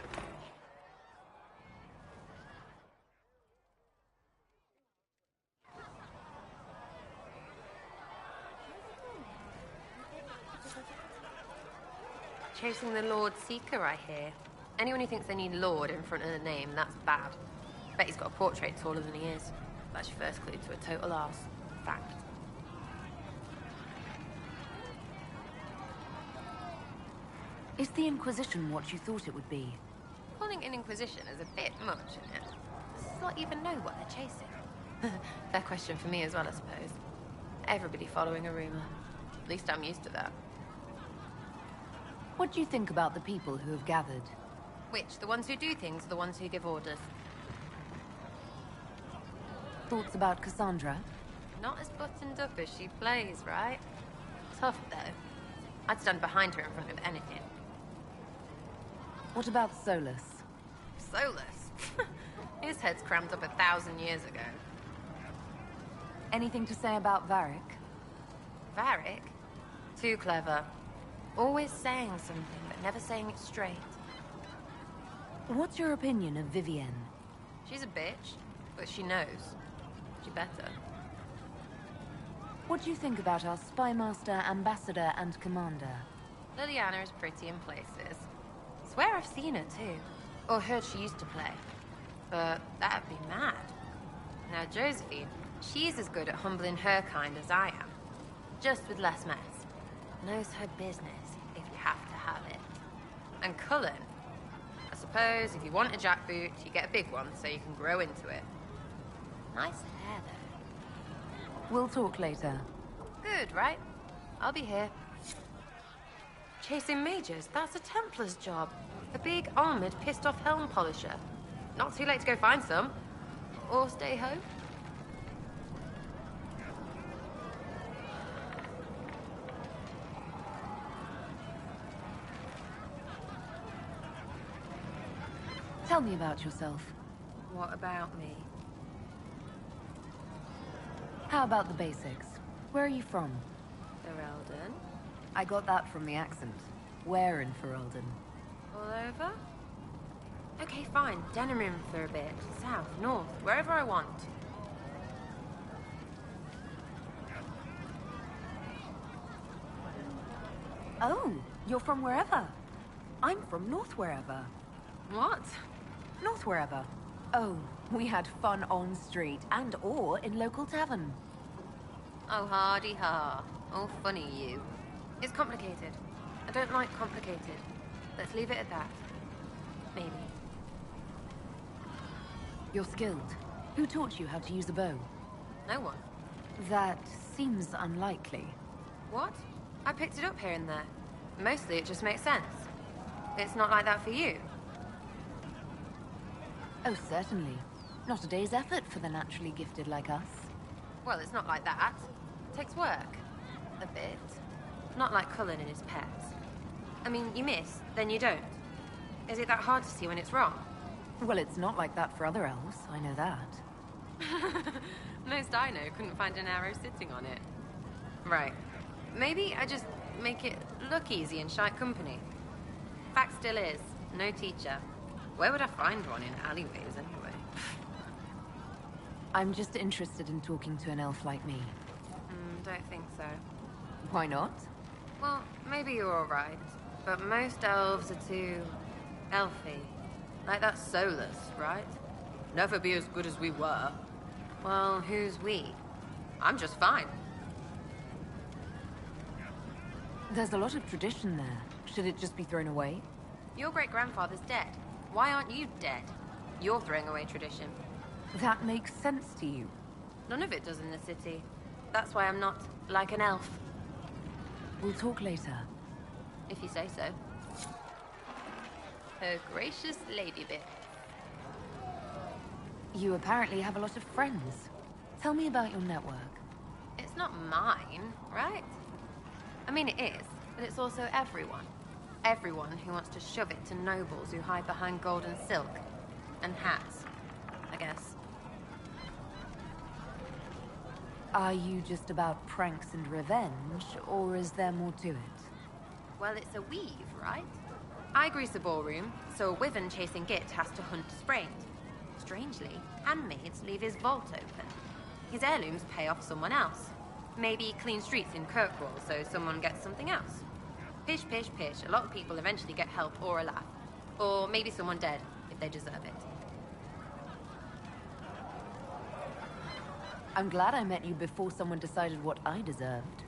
W: Chasing the Lord Seeker, I hear. Anyone who thinks they need Lord in front of the name, that's bad. Bet he's got a portrait taller than he is. That's your first clue to a total arse. Fact.
C: Is the Inquisition what you thought it would be?
W: Calling it an Inquisition is a bit much, isn't it? Does not even know what they're chasing. Fair question for me as well, I suppose. Everybody following a rumor. At least I'm used to that.
C: What do you think about the people who have gathered?
W: Which? The ones who do things or the ones who give orders?
C: Thoughts about Cassandra?
W: Not as buttoned up as she plays, right? Tough, though. I'd stand behind her in front of anything.
C: What about Solus?
W: Solus? His head's crammed up 1,000 years ago.
C: Anything to say about Varric?
W: Varric? Too clever. Always saying something, but never saying it straight.
C: What's your opinion of Vivienne?
W: She's a bitch, but she knows. She better.
C: What do you think about our spymaster, ambassador, and commander?
W: Liliana is pretty in places. Swear I've seen her too. Or heard she used to play. But that'd be mad. Now Josephine, she's as good at humbling her kind as I am. Just with less mess. Knows her business, if you have to have it. And Cullen, I suppose if you want a jackboot, you get a big one so you can grow into it. Nice hair, though.
C: We'll talk later.
W: Good, right? I'll be here. Chasing mages, that's a Templar's job. A big, armored, pissed-off helm polisher. Not too late to go find some. Or stay home.
C: Tell me about yourself.
W: What about me?
C: How about the basics? Where are you from?
W: Ferelden.
C: I got that from the accent. Where in Ferelden?
W: All over? Okay, fine. Denerim for a bit. South, north, wherever I want.
C: Oh, you're from wherever. I'm from north wherever.
W: What?
C: North wherever. Oh, we had fun on street and or in local tavern.
W: Oh, hardy ha. Oh, funny you. It's complicated. I don't like complicated. Let's leave it at that. Maybe.
C: You're skilled. Who taught you how to use a bow?
W: No one.
C: That seems unlikely.
W: What? I picked it up here and there. Mostly it just makes sense. It's not like that for you.
C: Oh, certainly. Not a day's effort for the naturally gifted like us.
W: Well, it's not like that. It takes work. A bit. Not like Cullen and his pets. I mean, you miss, then you don't. Is it that hard to see when it's wrong?
C: Well, it's not like that for other elves, I know that.
W: Most I know couldn't find an arrow sitting on it. Right. Maybe I just make it look easy in shite company. Fact still is, no teacher. Where would I find one in alleyways anyway?
C: I'm just interested in talking to an elf like me.
W: Don't think so.
C: Why not?
W: Well, maybe you're alright, but most elves are too... elfy. Like that's soulless, right? Never be as good as we were. Well, who's we? I'm just fine.
C: There's a lot of tradition there. Should it just be thrown away?
W: Your great-grandfather's dead. Why aren't you dead? You're throwing away tradition.
C: That makes sense to you.
W: None of it does in the city. That's why I'm not like an elf.
C: We'll talk later.
W: If you say so. Her gracious lady bit.
C: You apparently have a lot of friends. Tell me about your network.
W: It's not mine, right? I mean, it is, but it's also everyone. Everyone who wants to shove it to nobles who hide behind gold and silk. And hats, I guess.
C: Are you just about pranks and revenge, or is there more to it?
W: Well, it's a weave, right? I grease a ballroom, so a wyvern chasing Git has to hunt sprained. Strangely, handmaids leave his vault open. His heirlooms pay off someone else. Maybe clean streets in Kirkwall, so someone gets something else. Pish, pish, pish. A lot of people eventually get help or a laugh. Or maybe someone dead, if they deserve it.
C: I'm glad I met you before someone decided what I deserved.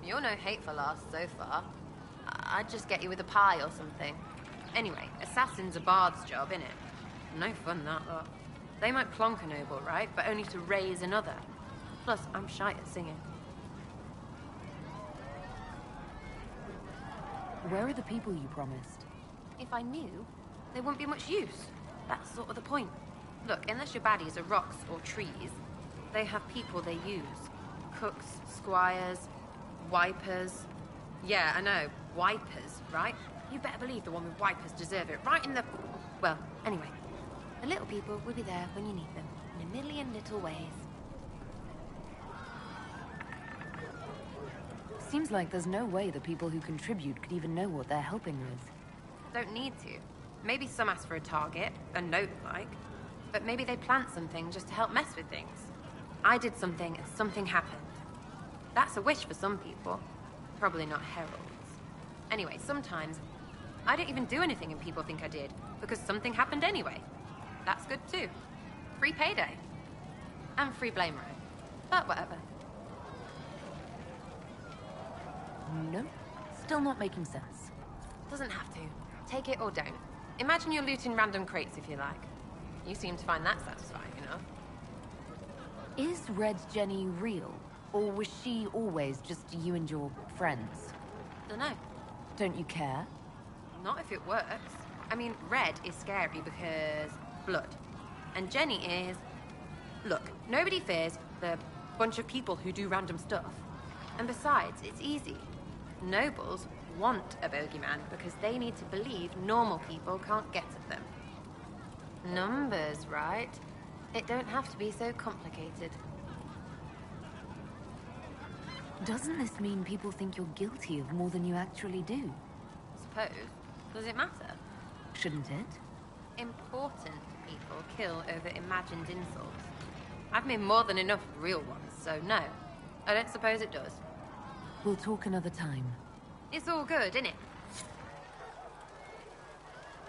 W: You're no hateful ass so far. I'd just get you with a pie or something. Anyway, assassin's a bard's job, innit? No fun, that lot. They might plonk a noble, right? But only to raise another. Plus, I'm shy at singing.
C: Where are the people you promised?
W: If I knew, they wouldn't be much use. That's sort of the point. Look, unless your baddies are rocks or trees, they have people they use. Cooks, squires, wipers. Yeah, I know, wipers, right? You better believe the one with wipers deserve it, right in the... Well, anyway.
B: The little people will be there when you need them, in a million little ways.
C: Seems like there's no way the people who contribute could even know what they're helping with.
W: Don't need to. Maybe some ask for a target, a note like. But maybe they plant something just to help mess with things. I did something and something happened. That's a wish for some people. Probably not heralds. Anyway, sometimes I don't even do anything and people think I did, because something happened anyway. That's good too. Free payday. And free blame right. But whatever.
C: No, still not making sense.
W: Doesn't have to. Take it or don't. Imagine you're looting random crates if you like. You seem to find that satisfying enough.
C: Is Red Jenny real? Or was she always just you and your friends?
W: Dunno.
C: Don't you care?
W: Not if it works. I mean, Red is scary because blood. And Jenny is... Look, nobody fears the bunch of people who do random stuff. And besides, it's easy. Nobles want a bogeyman because they need to believe normal people can't get at them. Numbers, right? It don't have to be so complicated.
C: Doesn't this mean people think you're guilty of more than you actually do?
W: Suppose. Does it matter?
C: Shouldn't it?
W: Important people kill over imagined insults. I've made more than enough real ones, so no. I don't suppose it does.
C: We'll talk another time.
W: It's all good, innit?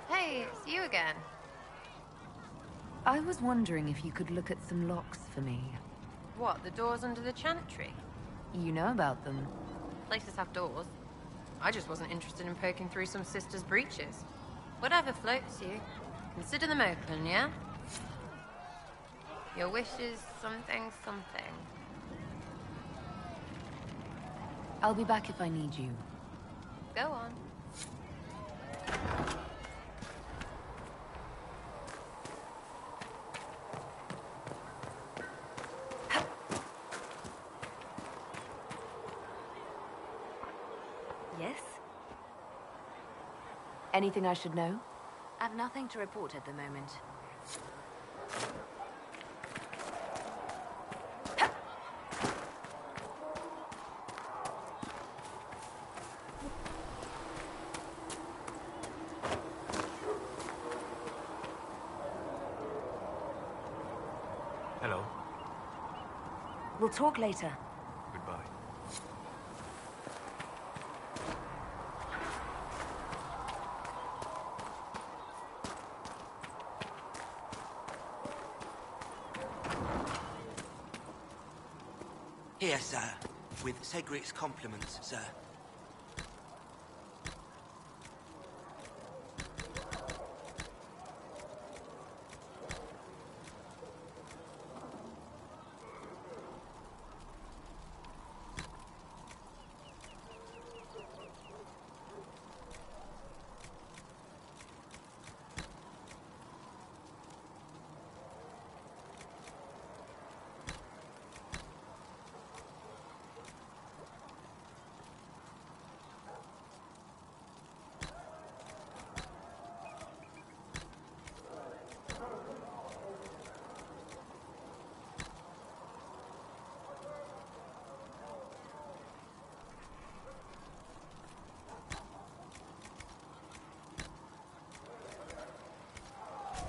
W: Hey, it's you again.
C: I was wondering if you could look at some locks for me.
W: What, the doors under the chantry?
C: You know about them.
W: Places have doors. I just wasn't interested in poking through some sister's breeches. Whatever floats you. Consider them open, yeah? Your wish is something.
C: I'll be back if I need you.
W: Go on.
B: Yes?
C: Anything I should know?
B: I've nothing to report at the moment.
U: Hello.
C: We'll talk later.
U: Goodbye.
N: Here, sir. With Cedric's compliments, sir.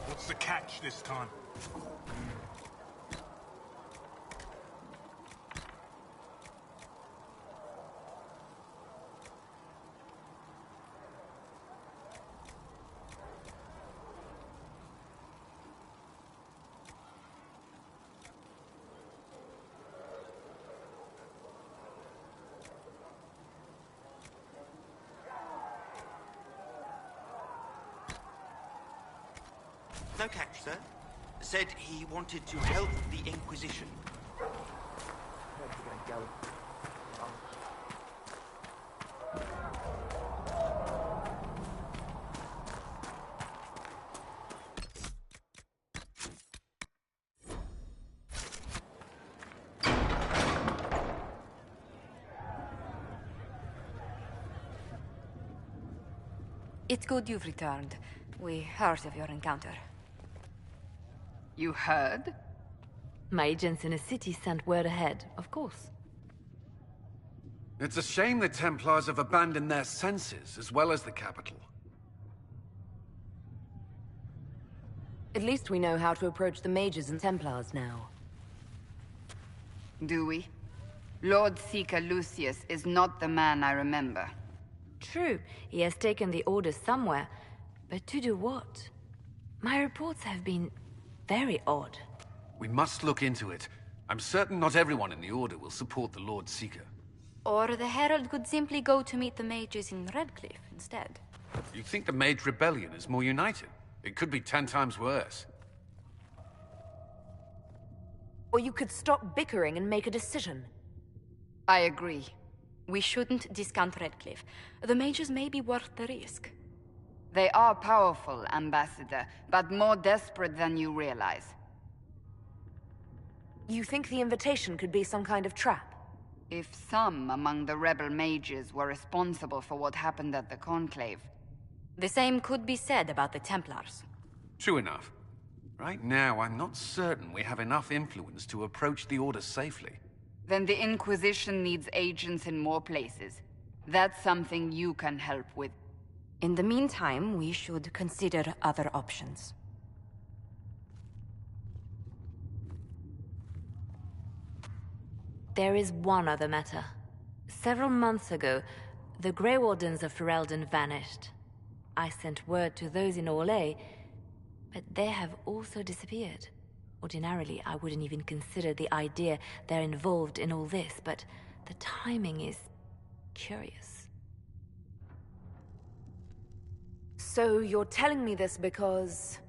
L: What's the catch this time?
N: No catch, sir. Said he wanted to help the Inquisition.
O: It's good you've returned. We heard of your encounter.
E: You heard?
C: My agents in a city sent word ahead, of course.
F: It's a shame the Templars have abandoned their senses, as well as the capital.
C: At least we know how to approach the mages and Templars now.
E: Do we? Lord Seeker Lucius is not the man I remember.
C: True, he has taken the Order somewhere, but to do what? My reports have been very odd.
F: We must look into it. I'm certain not everyone in the Order will support the Lord Seeker.
O: Or the Herald could simply go to meet the mages in Redcliffe instead.
F: You think the Mage Rebellion is more united? It could be 10 times worse.
C: Or you could stop bickering and make a decision.
E: I agree.
O: We shouldn't discount Redcliffe. The mages may be worth the risk.
E: They are powerful, Ambassador, but more desperate than you realize.
C: You think the invitation could be some kind of trap?
E: If some among the rebel mages were responsible for what happened at the Conclave.
O: The same could be said about the Templars.
F: True enough. Right now, I'm not certain we have enough influence to approach the Order safely.
E: Then the Inquisition needs agents in more places. That's something you can help with.
O: In the meantime, we should consider other options. There is one other matter. Several months ago, the Grey Wardens of Ferelden vanished. I sent word to those in Orlais, but they have also disappeared. Ordinarily, I wouldn't even consider the idea they're involved in all this, but the timing is curious.
C: So you're telling me this because...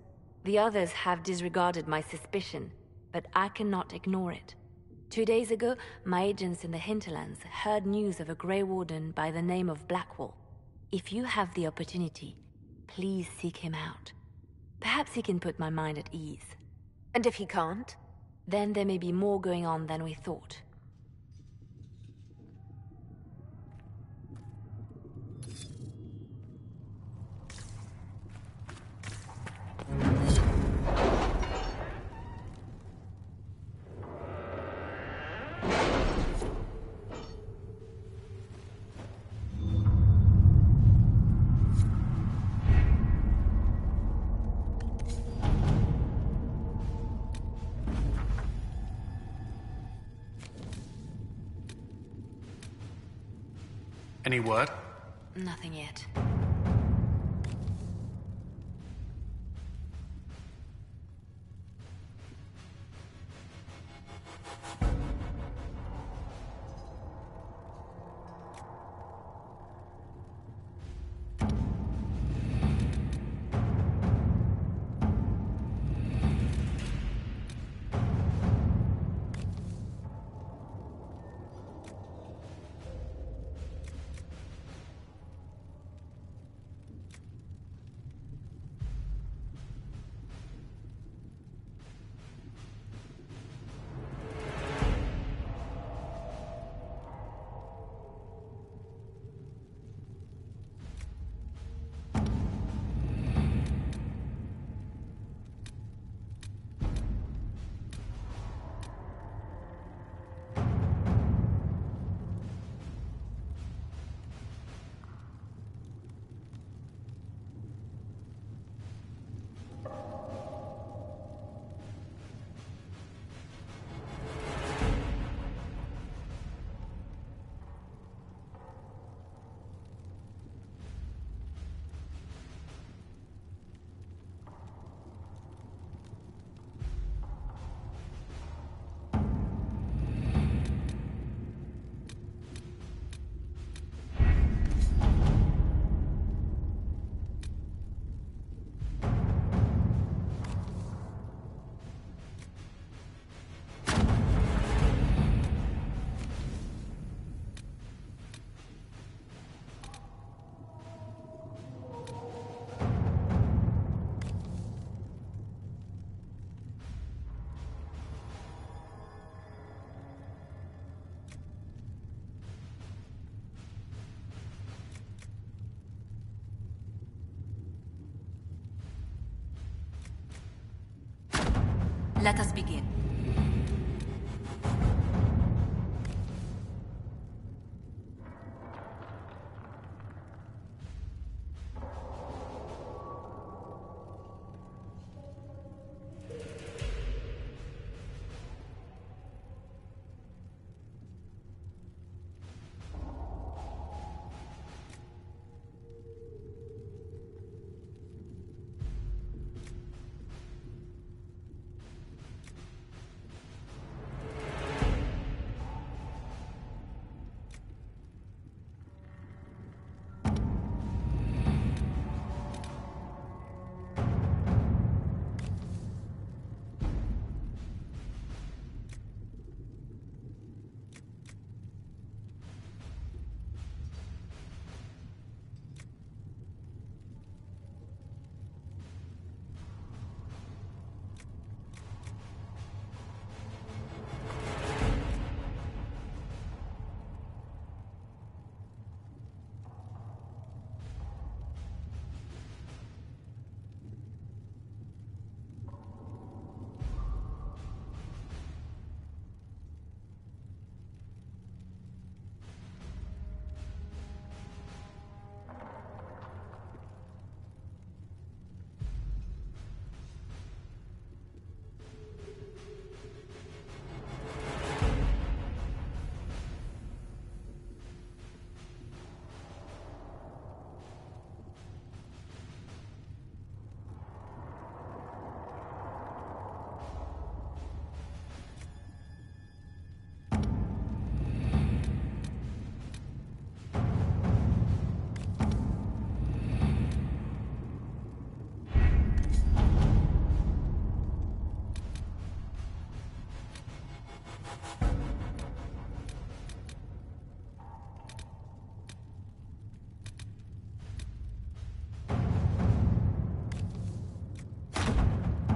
O: The others have disregarded my suspicion, but I cannot ignore it. 2 days ago, my agents in the hinterlands heard news of a Grey Warden by the name of Blackwall. If you have the opportunity, please seek him out. Perhaps he can put my mind at ease.
C: And if he can't?
O: Then there may be more going on than we thought.
F: Any word?
O: Nothing yet.
B: Let us begin.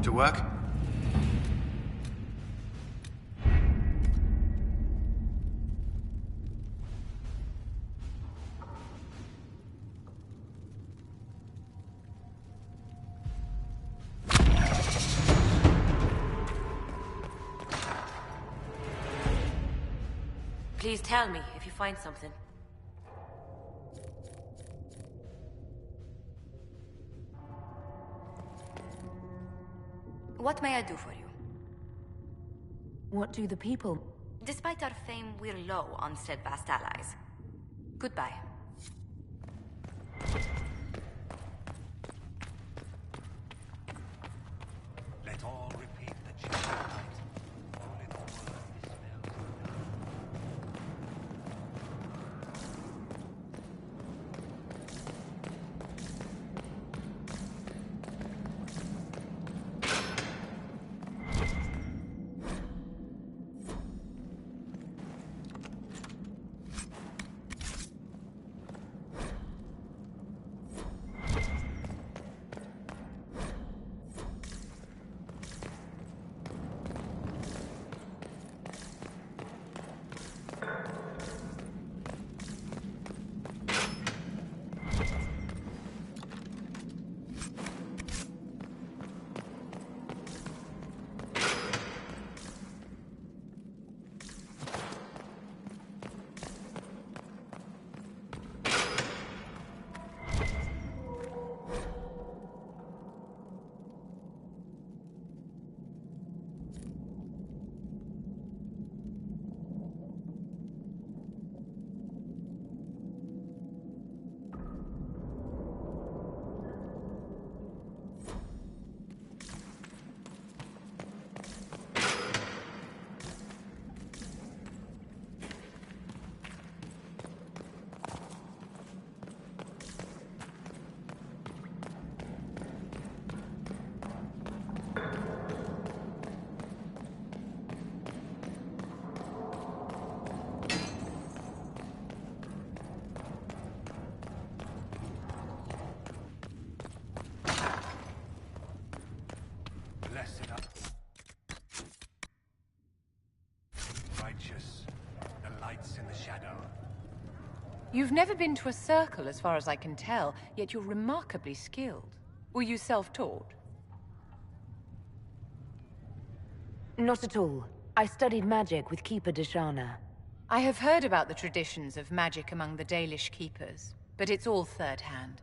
F: To work?
I: Please tell me if you find something.
B: What may I do for you?
I: What do the people...
B: Despite our fame, we're low on steadfast allies. Goodbye.
S: Let all repeat the chant of night. Only the word dispels the dark. Blessed up. Righteous, the lights in the shadow.
D: You've never been to a circle, as far as I can tell, yet you're remarkably skilled. Were you self-taught?
I: Not at all. I studied magic with Keeper Deshana.
D: I have heard about the traditions of magic among the Dalish keepers, but it's all third-hand.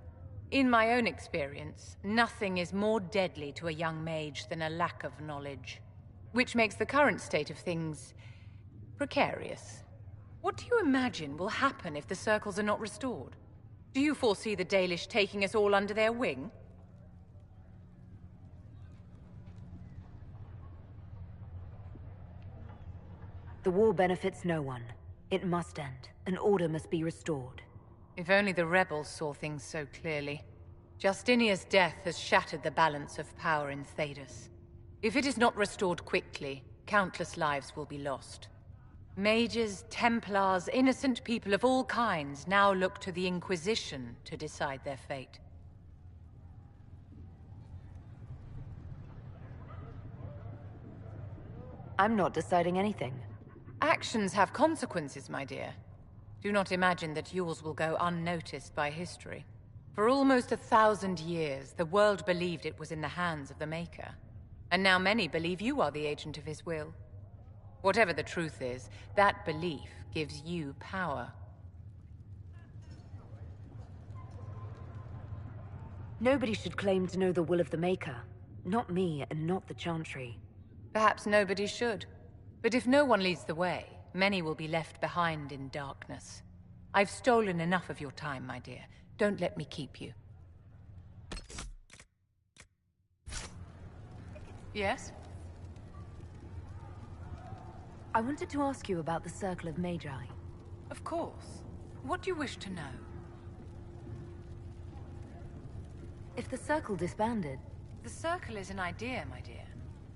D: In my own experience, nothing is more deadly to a young mage than a lack of knowledge, which makes the current state of things precarious. What do you imagine will happen if the circles are not restored? Do you foresee the Dalish taking us all under their wing?
I: The war benefits no one. It must end, and order must be restored.
D: If only the rebels saw things so clearly. Justinia's death has shattered the balance of power in Thedas. If it is not restored quickly, countless lives will be lost. Mages, Templars, innocent people of all kinds now look to the Inquisition to decide their fate.
I: I'm not deciding anything.
D: Actions have consequences, my dear. Do not imagine that yours will go unnoticed by history. For almost 1,000 years, the world believed it was in the hands of the Maker. And now many believe you are the agent of his will. Whatever the truth is, that belief gives you power.
I: Nobody should claim to know the will of the Maker. Not me, and not the Chantry.
D: Perhaps nobody should. But if no one leads the way, many will be left behind in darkness. I've stolen enough of your time, my dear. Don't let me keep you. Yes?
I: I wanted to ask you about the Circle of Magi.
D: Of course. What do you wish to know?
I: If the Circle disbanded...
D: The Circle is an idea, my dear.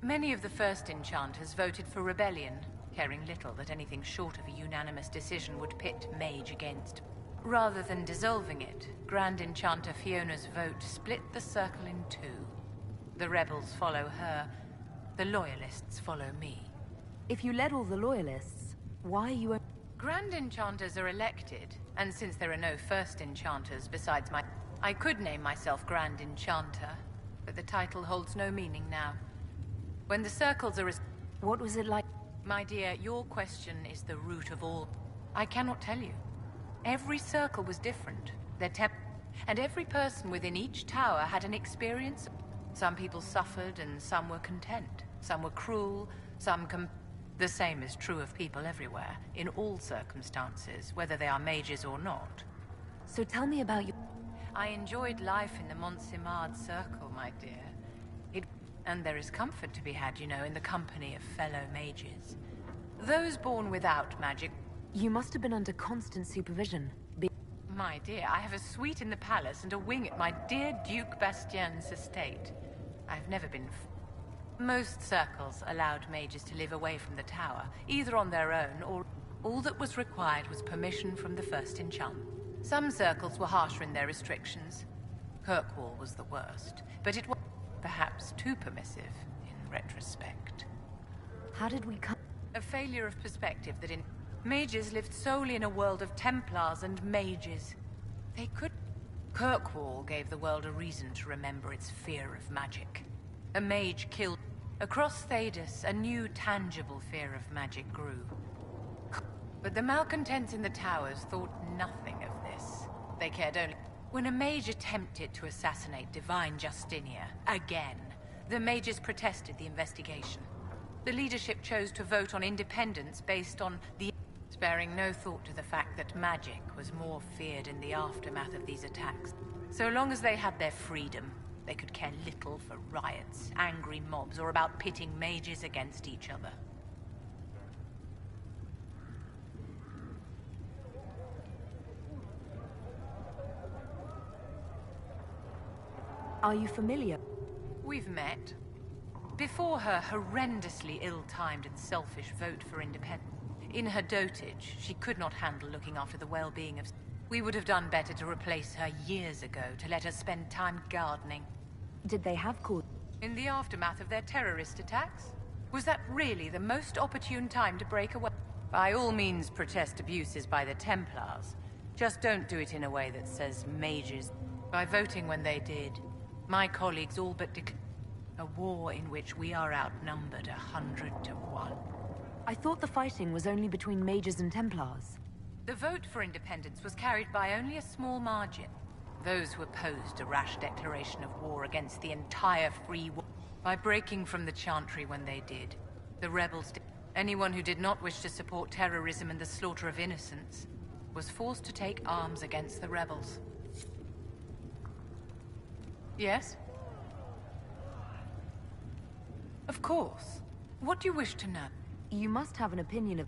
D: Many of the first enchanters voted for rebellion, caring little that anything short of a unanimous decision would pit Mage against. Rather than dissolving it, Grand Enchanter Fiona's vote split the Circle in two. The rebels follow her, the loyalists follow me.
I: If you led all the loyalists, why are you...
D: Grand Enchanters are elected, and since there are no first enchanters besides I could name myself Grand Enchanter, but the title holds no meaning now. When the circles are...
I: What was it like?
D: My dear, your question is the root of all. I cannot tell you. Every circle was different. And every person within each tower had an experience. Some people suffered and some were content. Some were cruel, The same is true of people everywhere, in all circumstances, whether they are mages or not.
I: So tell me about you.
D: I enjoyed life in the Montsimard Circle, my dear. And there is comfort to be had, you know, in the company of fellow mages. Those born without magic...
I: You must have been under constant supervision.
D: My dear, I have a suite in the palace and a wing at my dear Duke Bastien's estate. I've never been... Most circles allowed mages to live away from the tower, either on their own or... All that was required was permission from the first enchant. Some circles were harsher in their restrictions. Kirkwall was the worst, but it was perhaps too permissive in retrospect.
I: How did we come...
D: A failure of perspective that mages lived solely in a world of Templars and mages. They could... Kirkwall gave the world a reason to remember its fear of magic. A mage killed... Across Thedas, a new tangible fear of magic grew. But the malcontents in the towers thought nothing of this. They cared only... When a mage attempted to assassinate Divine Justinia, again, the mages protested the investigation. The leadership chose to vote on independence based on the... Sparing no thought to the fact that magic was more feared in the aftermath of these attacks. So long as they had their freedom, they could care little for riots, angry mobs, or about pitting mages against each other.
I: Are you familiar?
D: We've met. Before her horrendously ill-timed and selfish vote for independence, in her dotage, she could not handle looking after the well-being of... We would have done better to replace her years ago, to let her spend time gardening.
I: Did they have cause?
D: In the aftermath of their terrorist attacks? Was that really the most opportune time to break away? By all means protest abuses by the Templars. Just don't do it in a way that says mages. By voting when they did, my colleagues all but A war in which we are outnumbered 100 to 1.
I: I thought the fighting was only between mages and Templars.
D: The vote for independence was carried by only a small margin. Those who opposed a rash declaration of war against the entire free world. By breaking from the Chantry when they did, the rebels did. Anyone who did not wish to support terrorism and the slaughter of innocents was forced to take arms against the rebels. Yes? Of course. What do you wish to know?
I: You must have an opinion of...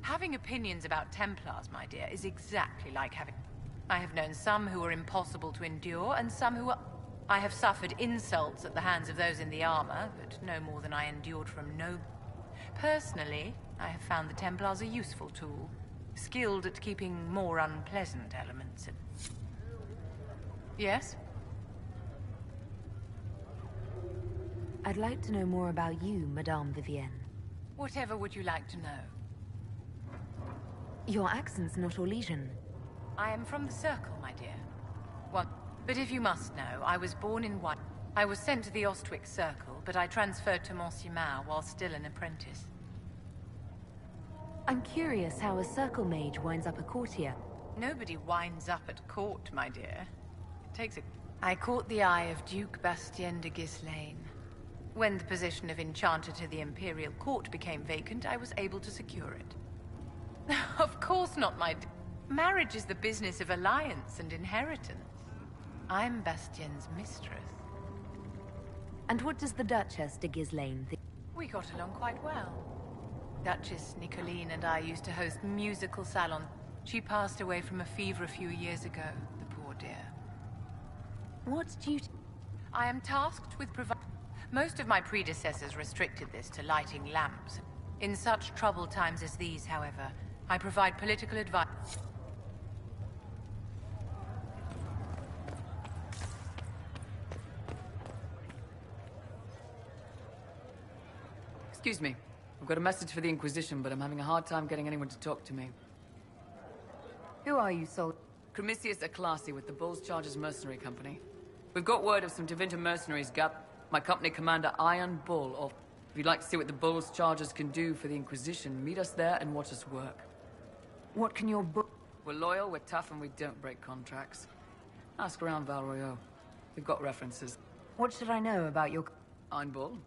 D: Having opinions about Templars, my dear, is exactly like having... I have known some who are impossible to endure, and some who are... I have suffered insults at the hands of those in the armor, but no more than I endured from no... Personally, I have found the Templars a useful tool, skilled at keeping more unpleasant elements at... Yes?
I: I'd like to know more about you, Madame Vivienne.
D: Whatever would you like to know?
I: Your accent's not Orlesian.
D: I am from the Circle, my dear. Well, but if you must know, I was born in one. I was sent to the Ostwick Circle, but I transferred to Monsignor while still an apprentice.
I: I'm curious how a Circle mage winds up a courtier.
D: Nobody winds up at court, my dear. It takes a... I caught the eye of Duke Bastien de Ghislaine. When the position of Enchanter to the Imperial Court became vacant, I was able to secure it. Of course not, my dear. Marriage is the business of alliance and inheritance. I'm Bastien's mistress.
I: And what does the Duchess de Ghislaine think?
D: We got along quite well. Duchess Nicoline and I used to host musical salons. She passed away from a fever a few years ago, the poor dear.
I: What duty?
D: I am tasked with providing... Most of my predecessors restricted this to lighting lamps. In such troubled times as these, however, I provide political advice.
P: Excuse me. I've got a message for the Inquisition, but I'm having a hard time getting anyone to talk to me.
I: Who are you, Sol?
P: Cremisius Aclasi with the Bull's Chargers Mercenary Company. We've got word of some Tevinter mercenaries my company commander Iron Bull, or if you'd like to see what the Bull's Chargers can do for the Inquisition, meet us there and watch us work.
I: What can your
P: We're loyal, we're tough, and we don't break contracts. Ask around Valroyo. We've got references.
I: What should I know about your...
P: Iron Bull?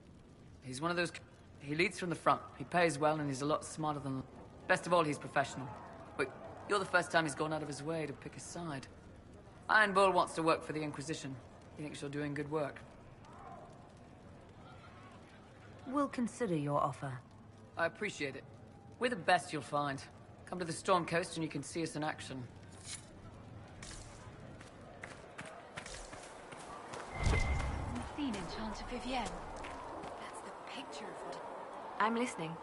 P: He's one of those... He leads from the front. He pays well, and he's a lot smarter than... Best of all, he's professional. But you're the first time he's gone out of his way to pick a side. Iron Bull wants to work for the Inquisition. He thinks you're doing good work.
I: We'll consider your offer.
P: I appreciate it. We're the best you'll find. Come to the Storm Coast and you can see us in action.
B: Seen Enchanter Vivienne. That's the picture of what...
C: I'm listening.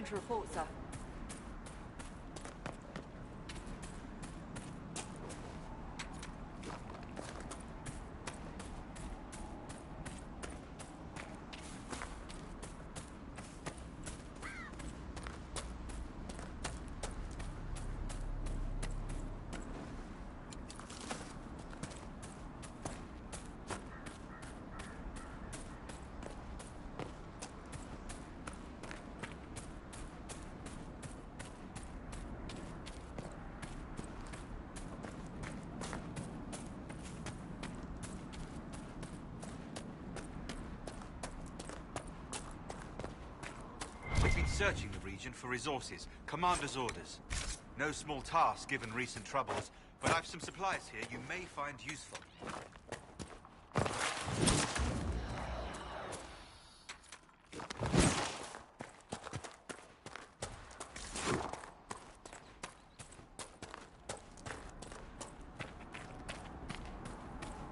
I: Nothing to report, sir.
H: We've been searching the region for resources. Commander's orders. No small task given recent troubles, but I've some supplies here you may find useful.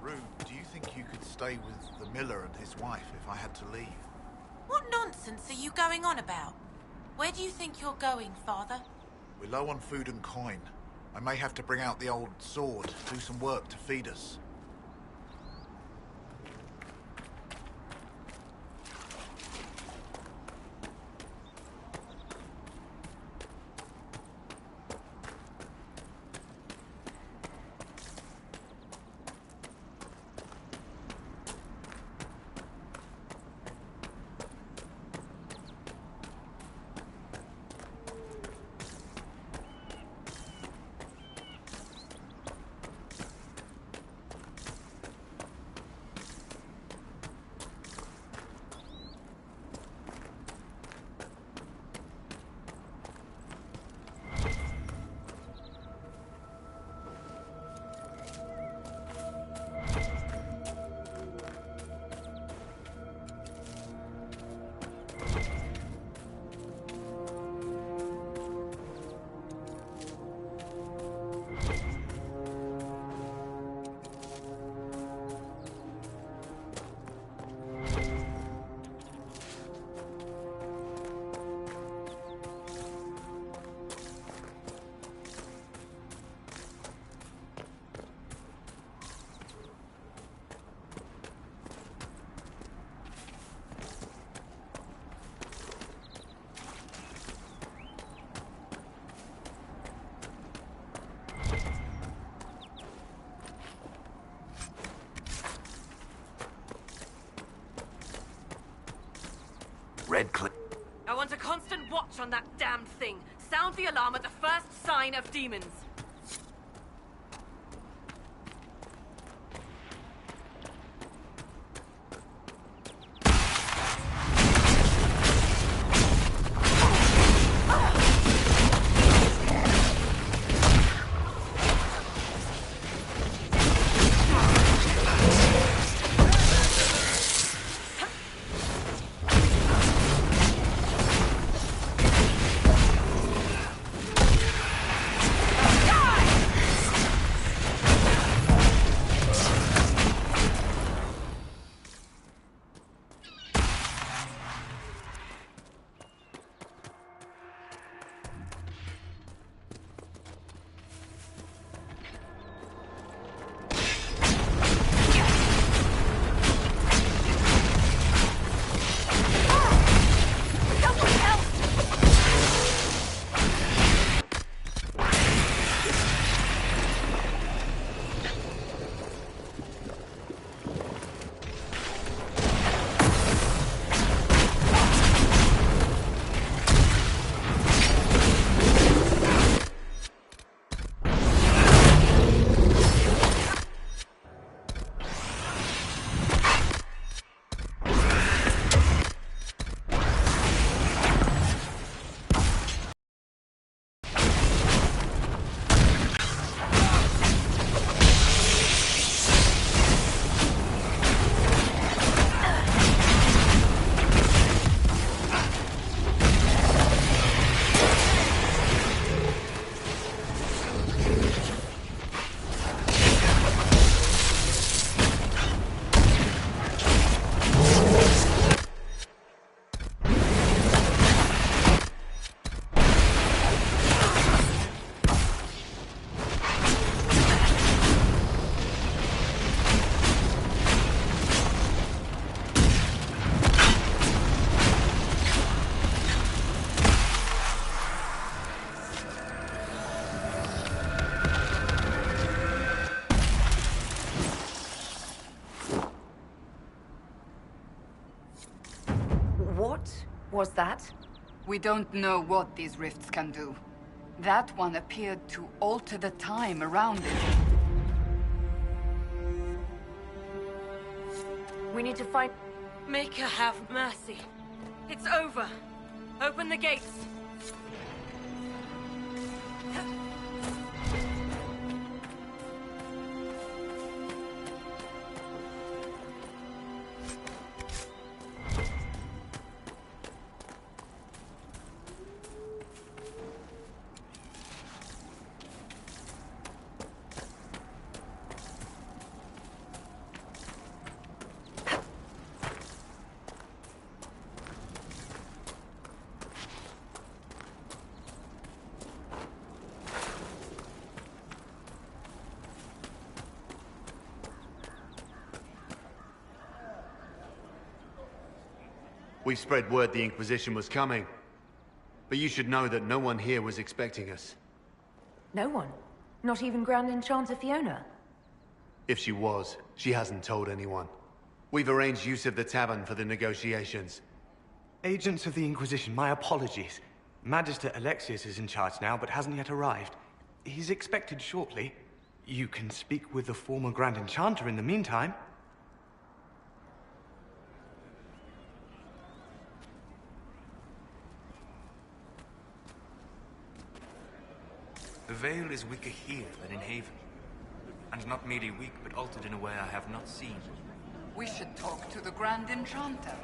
R: Rue, do you think you could stay with the miller and his wife if I had to leave?
T: What nonsense are you going on about? Where do you think you're going, Father?
R: We're low on food and coin. I may have to bring out the old sword, do some work to feed us.
X: Redcliffe.
Y: I want a constant watch on that damned thing. Sound the alarm at the first sign of demons.
I: What's that?
E: We don't know what these rifts can do. That one appeared to alter the time around it.
I: We need to find...
Y: Make her have mercy. It's over. Open the gates.
A: We spread word the Inquisition was coming. But you should know that no one here was expecting us.
I: No one? Not even Grand Enchanter Fiona?
A: If she was, she hasn't told anyone. We've arranged use of the tavern for the negotiations.
U: Agents of the Inquisition, my apologies. Magister Alexius is in charge now, but hasn't yet arrived. He's expected shortly. You can speak with the former Grand Enchanter in the meantime.
K: The veil is weaker here than in Haven. And not merely weak, but altered in a way I have not seen.
E: We should talk to the Grand Enchanter.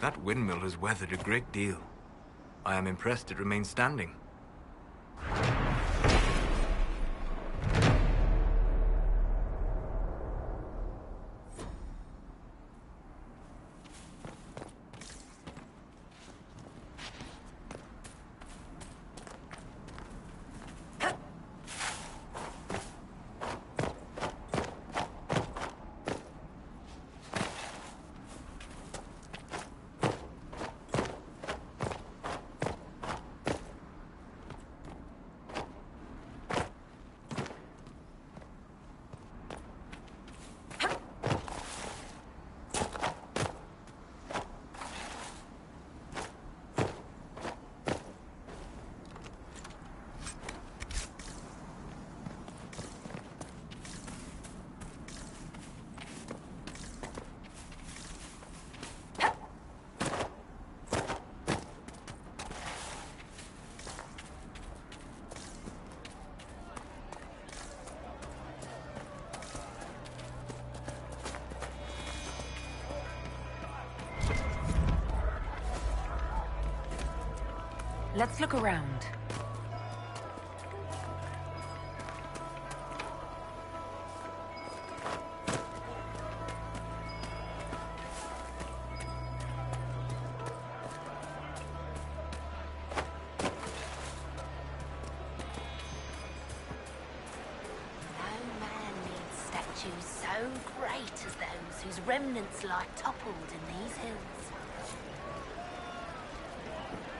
K: That windmill has weathered a great deal. I am impressed it remains standing.
I: Let's look around.
B: So great as those whose remnants lie toppled in these hills.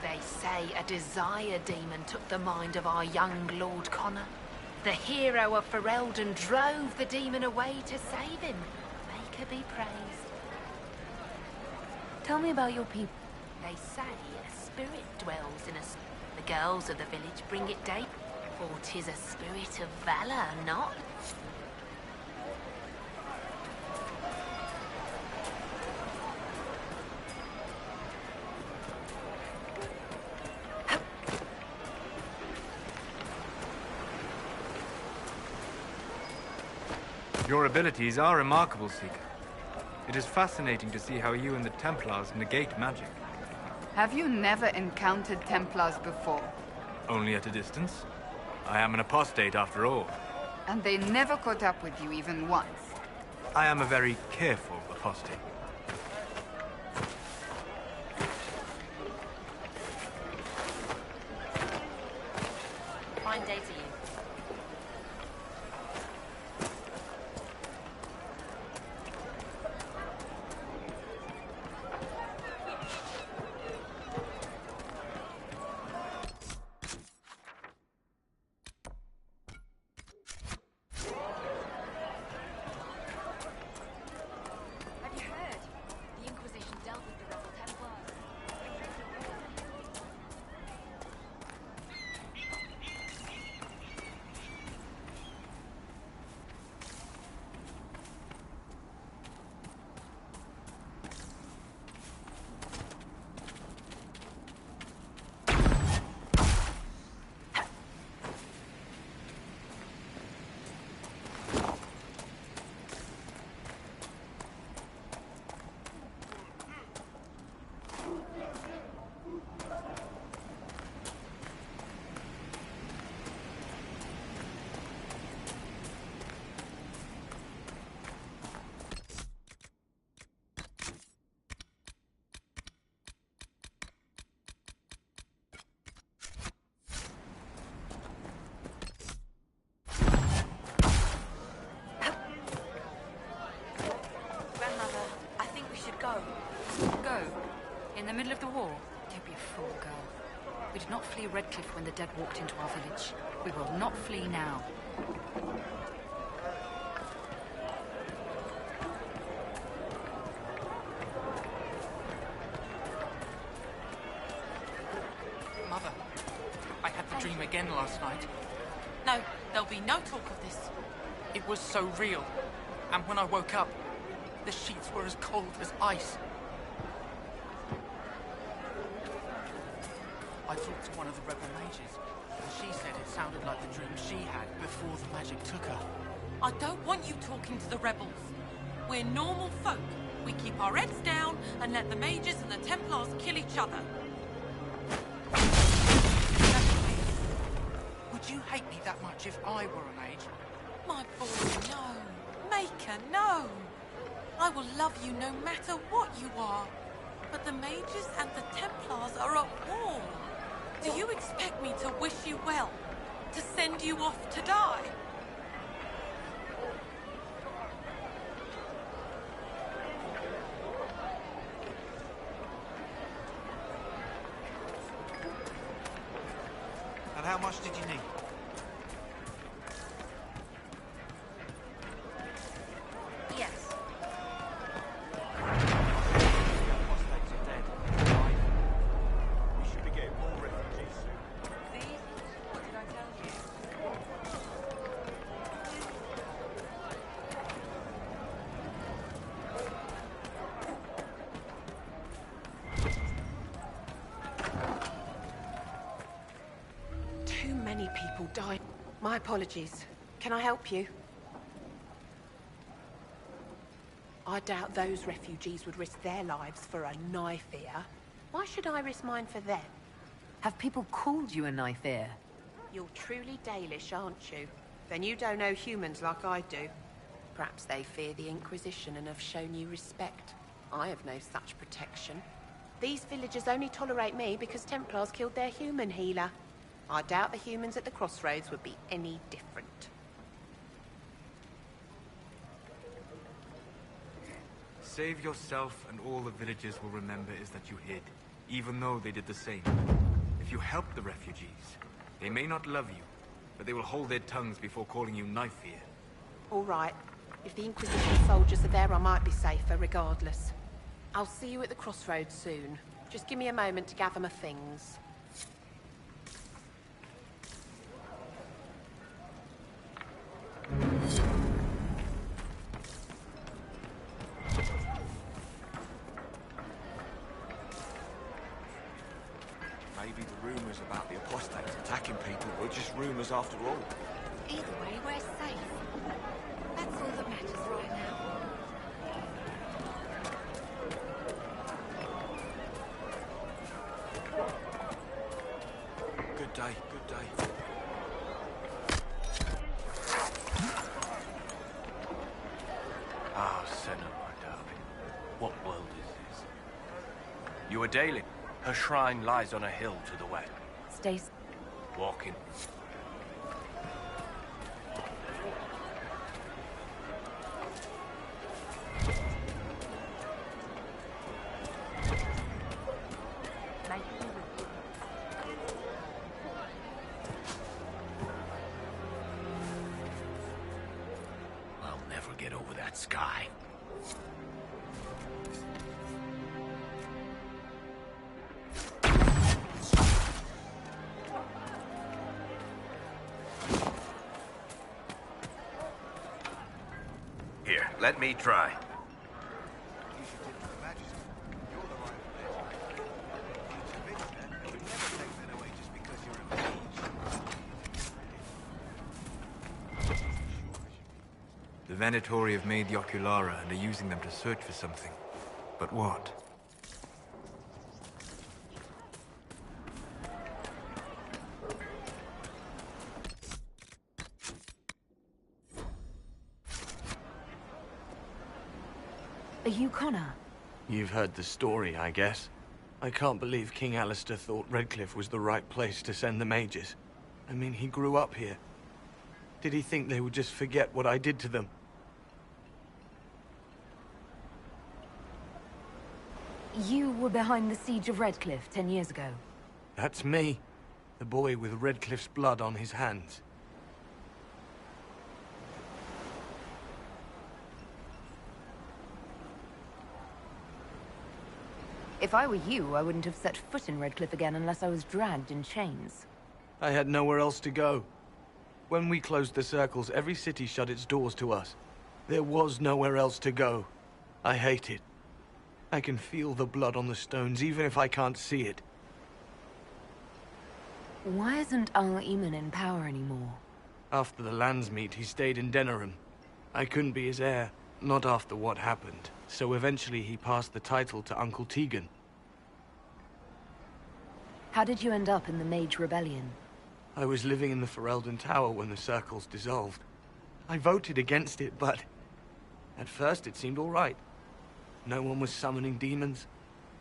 B: They say a desire demon took the mind of our young Lord Connor. The hero of Ferelden drove the demon away to save him. Make her be praised.
I: Tell me about your people.
B: They say a spirit dwells in us. The girls of the village bring it day. For 'tis a spirit of valor, not?
U: Your abilities are remarkable, Seeker. It is fascinating to see how you and the Templars negate magic.
E: Have you never encountered Templars before?
K: Only at a distance. I am an apostate after all.
E: And they never caught up with you even once?
K: I am a very careful apostate.
C: Fine day to you.
I: Have you heard? The Inquisition dealt with the rebel Templars. Grandmother, I think we should go. Go? In the middle of the war? Don't be a fool, girl. We did not flee Redcliffe when the dead walked into our village. We will not flee now.
G: Mother, I had the dream again last night.
T: No, there'll be no talk of this.
G: It was so real. And when I woke up, the sheets were as cold as ice. I talked to one of the rebel mages, and she said it sounded like the dream she had before the magic took her.
T: I don't want you talking to the rebels. We're normal folk. We keep our heads down and let the mages and the Templars kill each other.
G: Would you hate me that much if I were a mage?
T: My boy, no. Maker, no. I will love you no matter what you are. But the mages and the Templars are at war. Do you expect me to wish you well? To send you off to die?
H: And how much did you need?
I: Yes.
H: Apostates are dead. We should be getting more refugees soon.
T: See? What did I tell you?
Y: Too many people died. My apologies. Can I help you? I doubt those refugees would risk their lives for a knife ear. Why should I risk mine for them?
I: Have people called you a knife ear?
Y: You're truly Dalish, aren't you? Then you don't know humans like I do. Perhaps they fear the Inquisition and have shown you respect. I have no such protection. These villagers only tolerate me because Templars killed their human healer. I doubt the humans at the crossroads would be any different.
K: Save yourself, and all the villagers will remember is that you hid, even though they did the same. If you help the refugees, they may not love you, but they will hold their tongues before calling you knife ear.
Y: All right. If the Inquisition soldiers are there, I might be safer regardless. I'll see you at the crossroads soon. Just give me a moment to gather my things.
J: Maybe the rumors about the apostates attacking people were just rumors after all.
I: Either way, we're safe. That's all that matters right now.
M: What world is this? You a Daily? Her shrine lies on a hill to the west.
C: Stace.
M: Walking. I'll never get over that sky. Here, let me try.
K: The Venatori have made the Oculara and are using them to search for something. But what?
C: Are you Connor?
U: You've heard the story, I guess. I can't believe King Alistair thought Redcliffe was the right place to send the mages. I mean, he grew up here. Did he think they would just forget what I did to them?
C: You were behind the siege of Redcliffe 10 years ago.
U: That's me. The boy with Redcliffe's blood on his hands.
C: If I were you, I wouldn't have set foot in Redcliffe again unless I was dragged in chains.
U: I had nowhere else to go. When we closed the circles, every city shut its doors to us. There was nowhere else to go. I hate it. I can feel the blood on the stones, even if I can't see it.
C: Why isn't Al-Eamon in power anymore?
U: After the lands meet, he stayed in Denerim. I couldn't be his heir, not after what happened. So eventually he passed the title to Uncle Tegan.
C: How did you end up in the Mage Rebellion?
U: I was living in the Ferelden Tower when the circles dissolved. I voted against it, but at first it seemed all right. No one was summoning demons.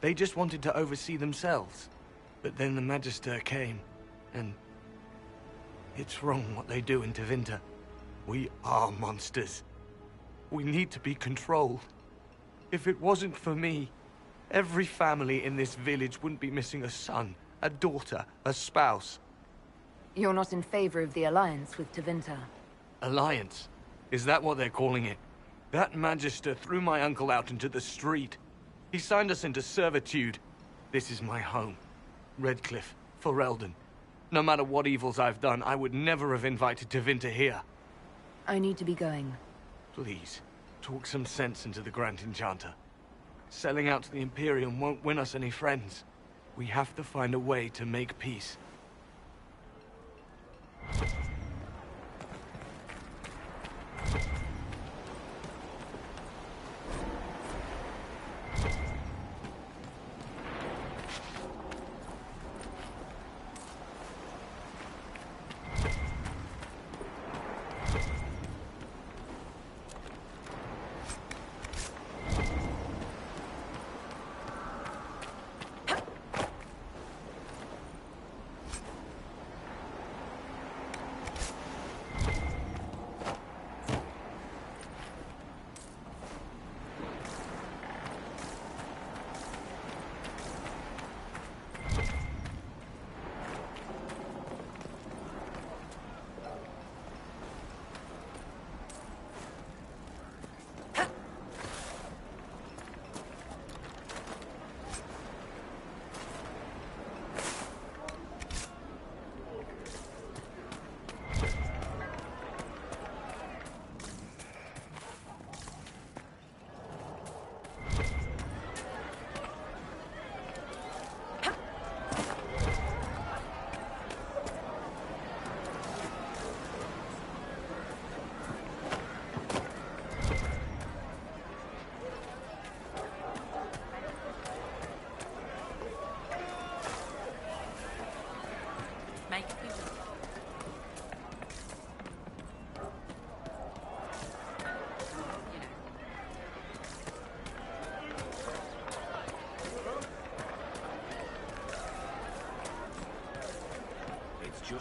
U: They just wanted to oversee themselves. But then the Magister came, and it's wrong what they do in Tevinter. We are monsters. We need to be controlled. If it wasn't for me, every family in this village wouldn't be missing a son, a daughter, a spouse.
C: You're not in favor of the alliance with Tevinter?
U: Alliance? Is that what they're calling it? That Magister threw my uncle out into the street. He signed us into servitude. This is my home. Redcliffe, Ferelden. No matter what evils I've done, I would never have invited Tevinter here.
C: I need to be going.
U: Please, talk some sense into the Grand Enchanter. Selling out to the Imperium won't win us any friends. We have to find a way to make peace.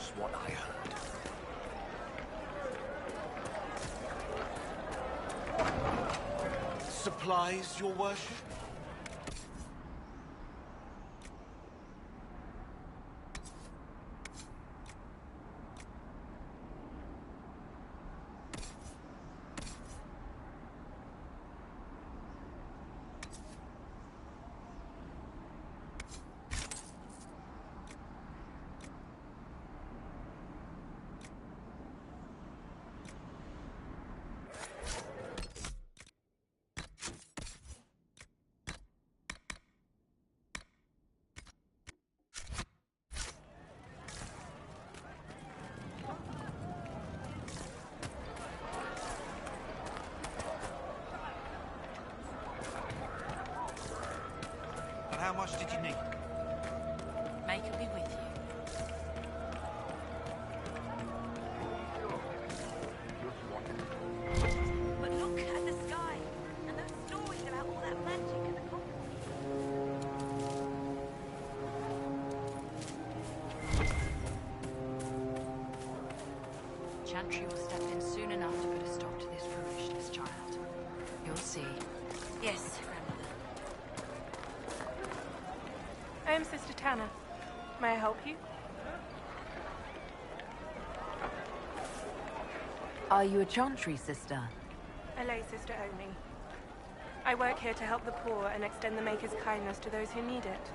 J: just what I heard. Supplies, your worship?
H: How much did you need?
T: Make her be with you.
C: But look at the sky, and those stories about all that magic and the
I: Chantry will step in soon enough to put a stop to this foolishness, child. You'll see.
T: Yes, Grandmother.
L: I am Sister Tanner. May I help you?
B: Are you a Chantry sister?
L: A lay sister only. I work here to help the poor and extend the Maker's kindness to those who need it.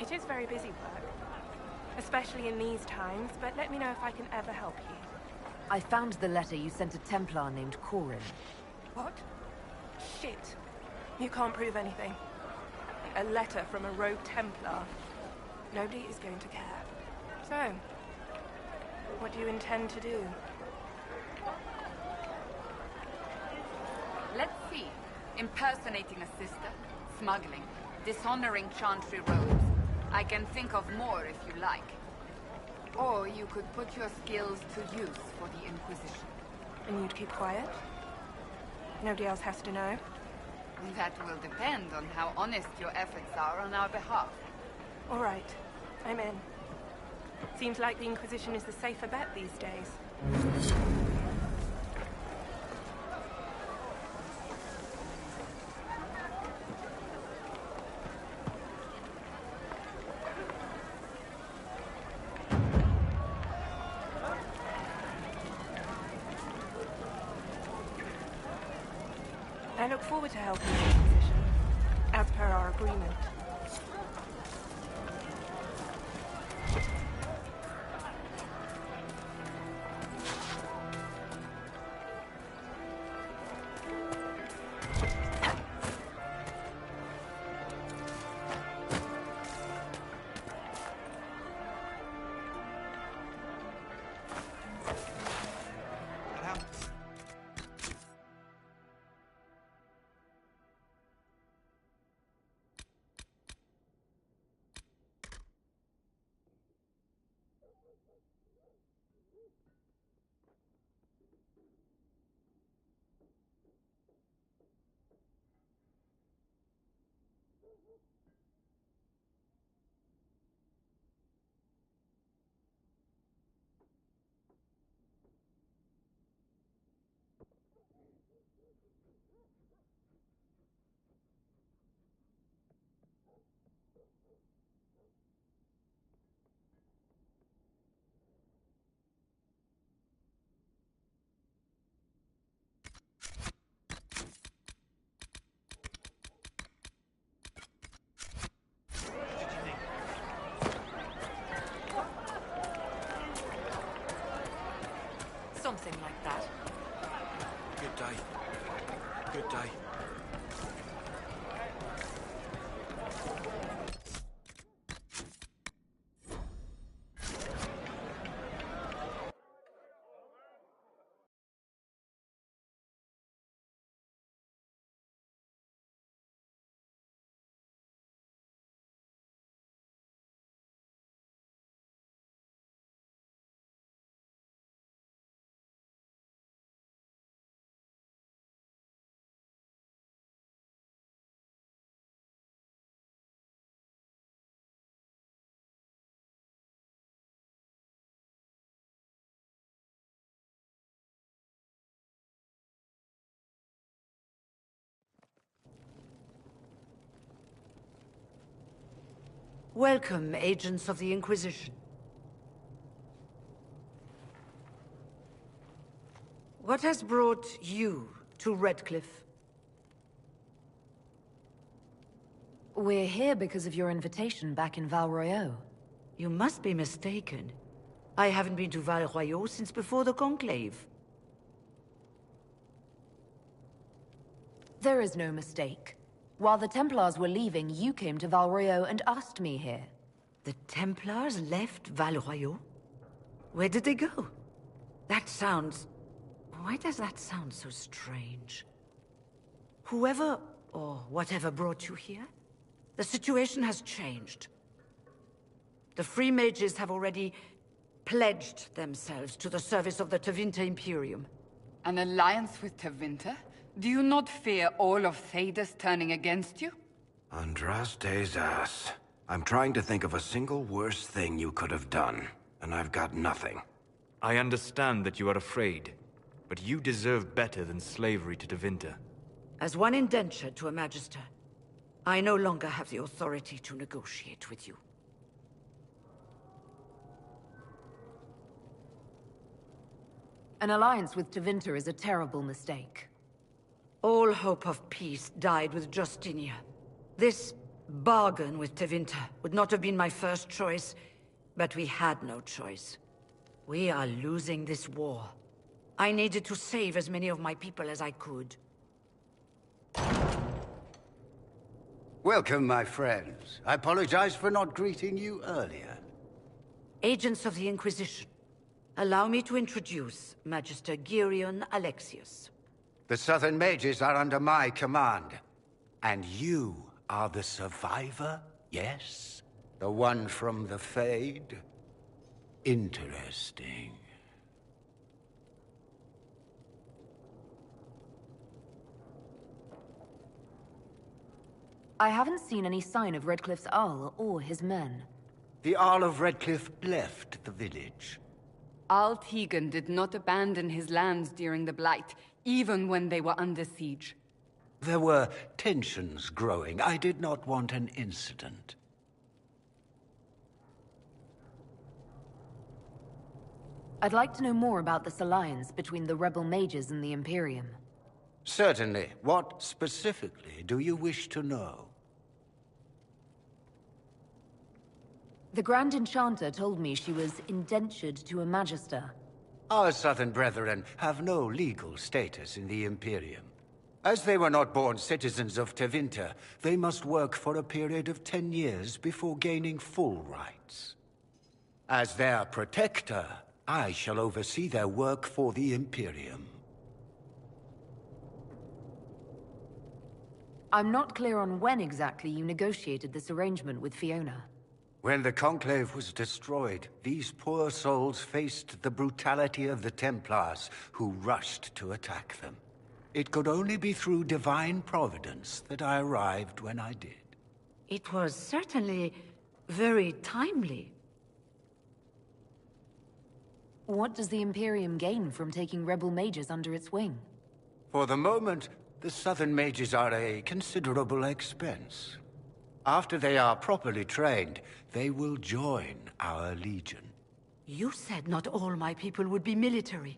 L: It is very busy work, especially in these times, but let me know if I can ever help you.
B: I found the letter you sent a Templar named Corin.
L: What? Shit. You can't prove anything. A letter from a rogue Templar. Nobody is going to care. So, what do you intend to do?
E: Let's see. Impersonating a sister, smuggling, dishonoring Chantry robes. I can think of more if you like. Or you could put your skills to use for the Inquisition.
L: And you'd keep quiet? Nobody else has to know?
E: That will depend on how honest your efforts are on our behalf.
L: All right. I'm in. Seems like the Inquisition is the safer bet these days. I look forward to helping the Inquisition, as per our agreement.
N: Welcome, agents of the Inquisition. What has brought you to Redcliffe?
C: We're here because of your invitation back in Val Royeaux.
N: You must be mistaken. I haven't been to Val Royeaux since before the Conclave.
C: There is no mistake. While the Templars were leaving, you came to Val Royeaux and asked me here.
N: The Templars left Val Royeaux? Where did they go? That sounds... Why does that sound so strange? Whoever or whatever brought you here, the situation has changed. The Free Mages have already pledged themselves to the service of the Tevinter Imperium.
E: An alliance with Tevinter? Do you not fear all of Thedas turning against you?
Q: Andraste's ass. I'm trying to think of a single worse thing you could have done, and I've got nothing.
K: I understand that you are afraid, but you deserve better than slavery to Tevinter.
N: As one indentured to a Magister, I no longer have the authority to negotiate with you.
C: An alliance with Tevinter is a terrible mistake.
N: All hope of peace died with Justinia. This bargain with Tevinter would not have been my first choice, but we had no choice. We are losing this war. I needed to save as many of my people as I could.
V: Welcome, my friends. I apologize for not greeting you earlier.
N: Agents of the Inquisition, allow me to introduce Magister Gearion Alexius.
V: The Southern Mages are under my command. And you are the survivor, yes? The one from the Fade? Interesting.
C: I haven't seen any sign of Redcliffe's Arl or his men.
V: The Arl of Redcliffe left the village.
E: Arl Tegan did not abandon his lands during the Blight, even when they were under siege.
V: There were tensions growing. I did not want an incident.
C: I'd like to know more about this alliance between the rebel mages and the Imperium.
V: Certainly. What specifically do you wish to know?
C: The Grand Enchanter told me she was indentured to a Magister.
V: Our Southern brethren have no legal status in the Imperium. As they were not born citizens of Tevinter, they must work for a period of 10 years before gaining full rights. As their protector, I shall oversee their work for the Imperium.
C: I'm not clear on when exactly you negotiated this arrangement with Fiona.
V: When the Conclave was destroyed, these poor souls faced the brutality of the Templars, who rushed to attack them. It could only be through divine providence that I arrived when I did.
N: It was certainly very timely.
C: What does the Imperium gain from taking rebel mages under its wing?
V: For the moment, the Southern Mages are a considerable expense. After they are properly trained, they will join our Legion.
N: You said not all my people would be military.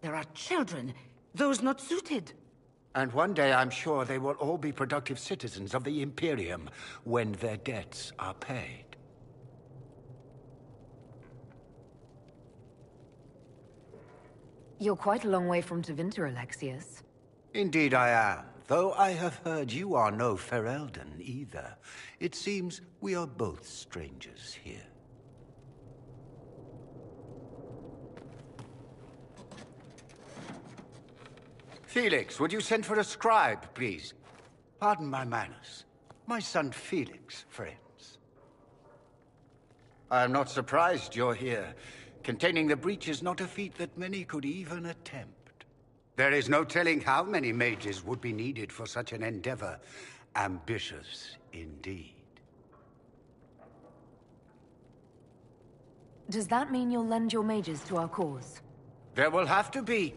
N: There are children, those not suited.
V: And one day I'm sure they will all be productive citizens of the Imperium when their debts are paid.
C: You're quite a long way from Tevinter, Alexius.
V: Indeed I am, though I have heard you are no Ferelden either. It seems we are both strangers here. Felix, would you send for a scribe, please? Pardon my manners. My son Felix, friends. I am not surprised you're here. Containing the breach is not a feat that many could even attempt. There is no telling how many mages would be needed for such an endeavor. Ambitious, indeed.
C: Does that mean you'll lend your mages to our cause?
V: There will have to be.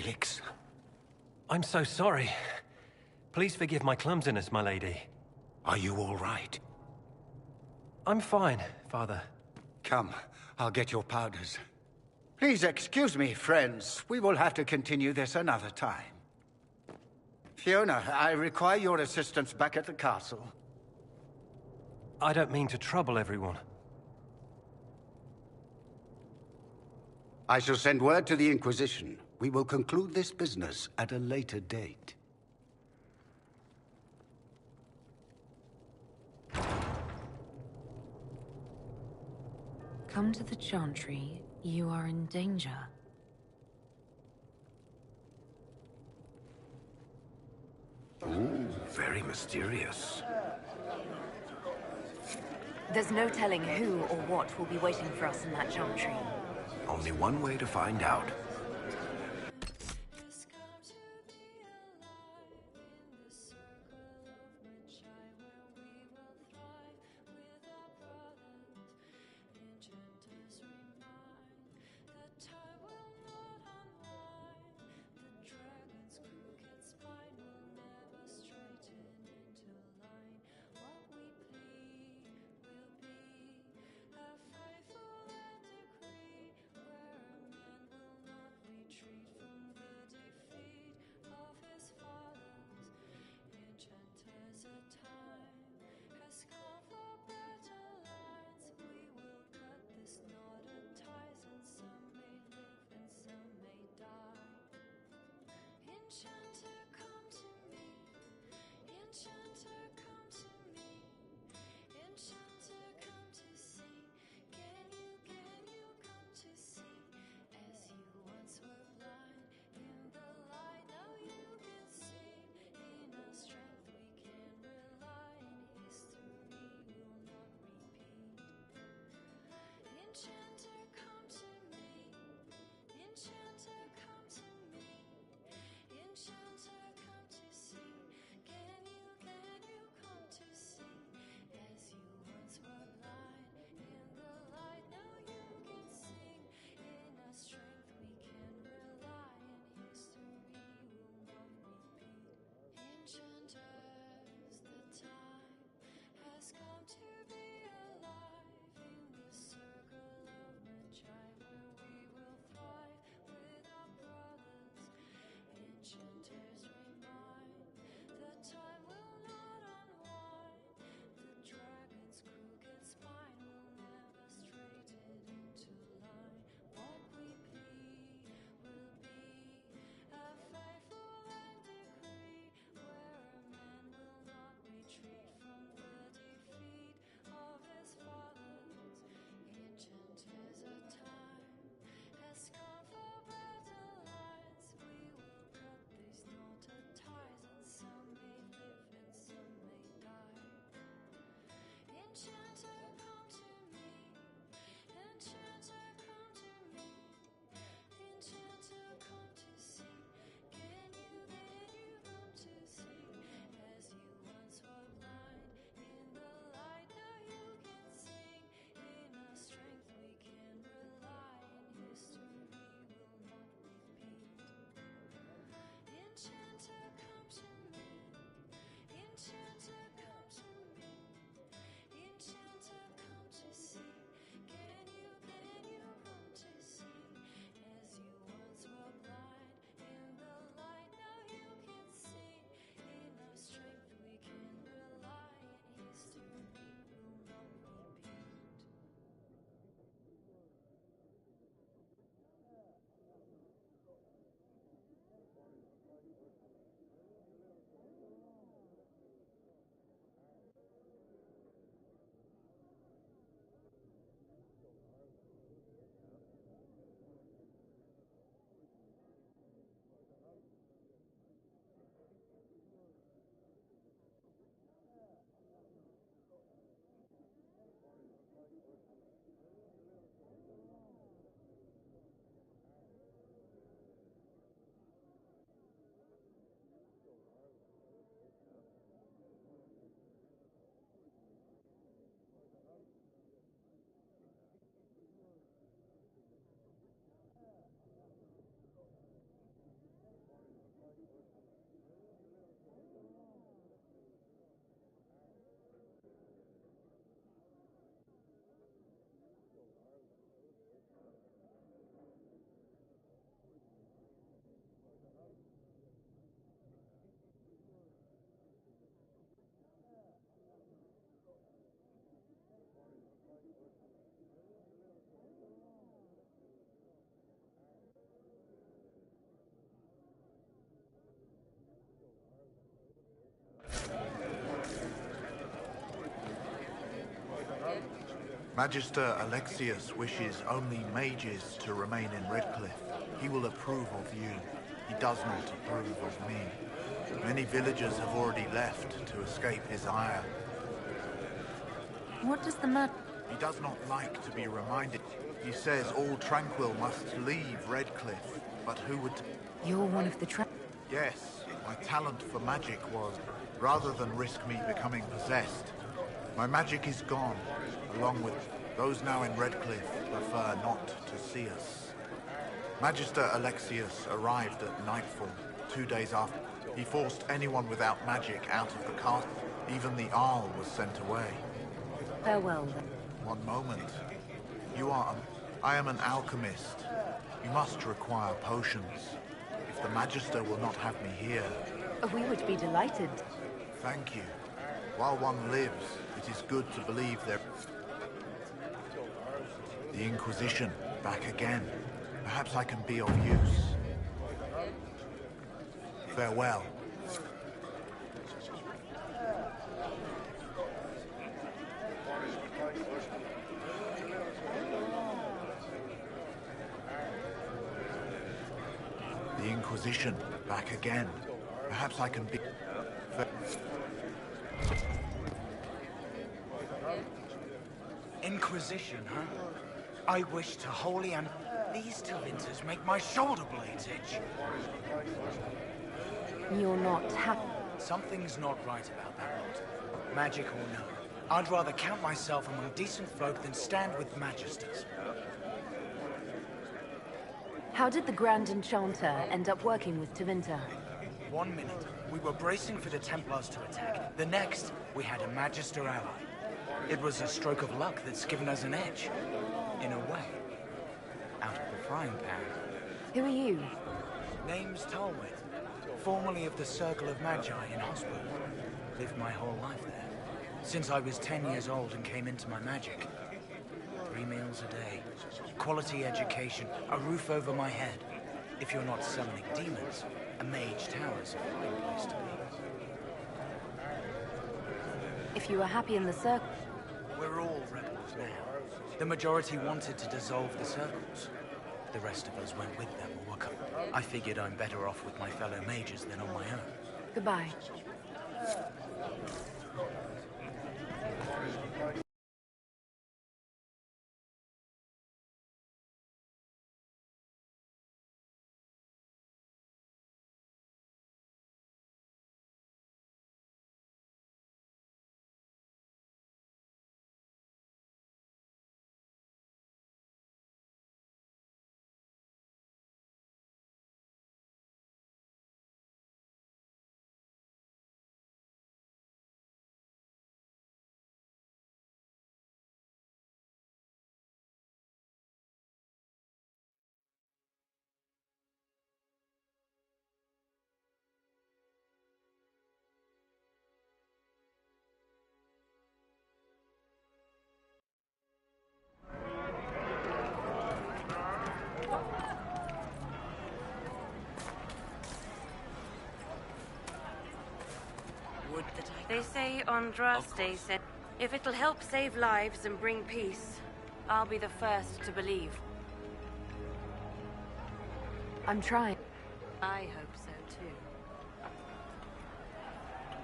V: Felix.
M: I'm so sorry. Please forgive my clumsiness, my lady.
V: Are you all right?
M: I'm fine, Father.
V: Come, I'll get your powders. Please excuse me, friends. We will have to continue this another time. Fiona, I require your assistance back at the castle.
M: I don't mean to trouble everyone.
V: I shall send word to the Inquisition. We will conclude this business at a later date.
C: Come to the Chantry. You are in danger.
Q: Ooh, very mysterious.
C: There's no telling who or what will be waiting for us in that Chantry.
Q: Only one way to find out.
R: Magister Alexius wishes only mages to remain in Redcliffe. He will approve of you. He does not approve of me. Many villagers have already left to escape his ire.
C: What does the matter?
R: He does not like to be reminded. He says all tranquil must leave Redcliffe, but who would...
C: You're one of the
R: Yes, my talent for magic was, rather than risk me becoming possessed. My magic is gone, along with those now in Redcliffe prefer not to see us. Magister Alexius arrived at nightfall, 2 days after. He forced anyone without magic out of the castle. Even the Arl was sent away.
C: Farewell, then.
R: One moment. I am an alchemist. You must require potions. If the Magister will not have me here...
C: We would be delighted.
R: Thank you. While one lives, it is good to believe there... The Inquisition, back again. Perhaps I can be of use. Farewell. The Inquisition, back again. Perhaps I can be...
J: Inquisition, huh? I wish to wholly and... These Tevinters make my shoulder blades itch.
C: You're not happy.
J: Something's not right about that lot. Magic or no. I'd rather count myself among decent folk than stand with Magisters.
C: How did the Grand Enchanter end up working with Tevinter?
J: 1 minute, we were bracing for the Templars to attack. The next, we had a Magister ally. It was a stroke of luck that's given us an edge. In a way. Out of the frying pan.
C: Who are you?
J: Name's Talwit. Formerly of the Circle of Magi in Hospital. Lived my whole life there. Since I was 10 years old and came into my magic. 3 meals a day. Quality education. A roof over my head. If you're not summoning demons, a mage tower's a fine place to be.
C: If you were happy in the circle...
J: We're all rebels now. The majority wanted to dissolve the circles. The rest of us went with them or were cut. I figured I'm better off with my fellow mages than on my own.
C: Goodbye.
F: They say Andraste said, if it'll help save lives and bring peace, I'll be the first to believe.
C: I'm trying.
F: I hope so, too.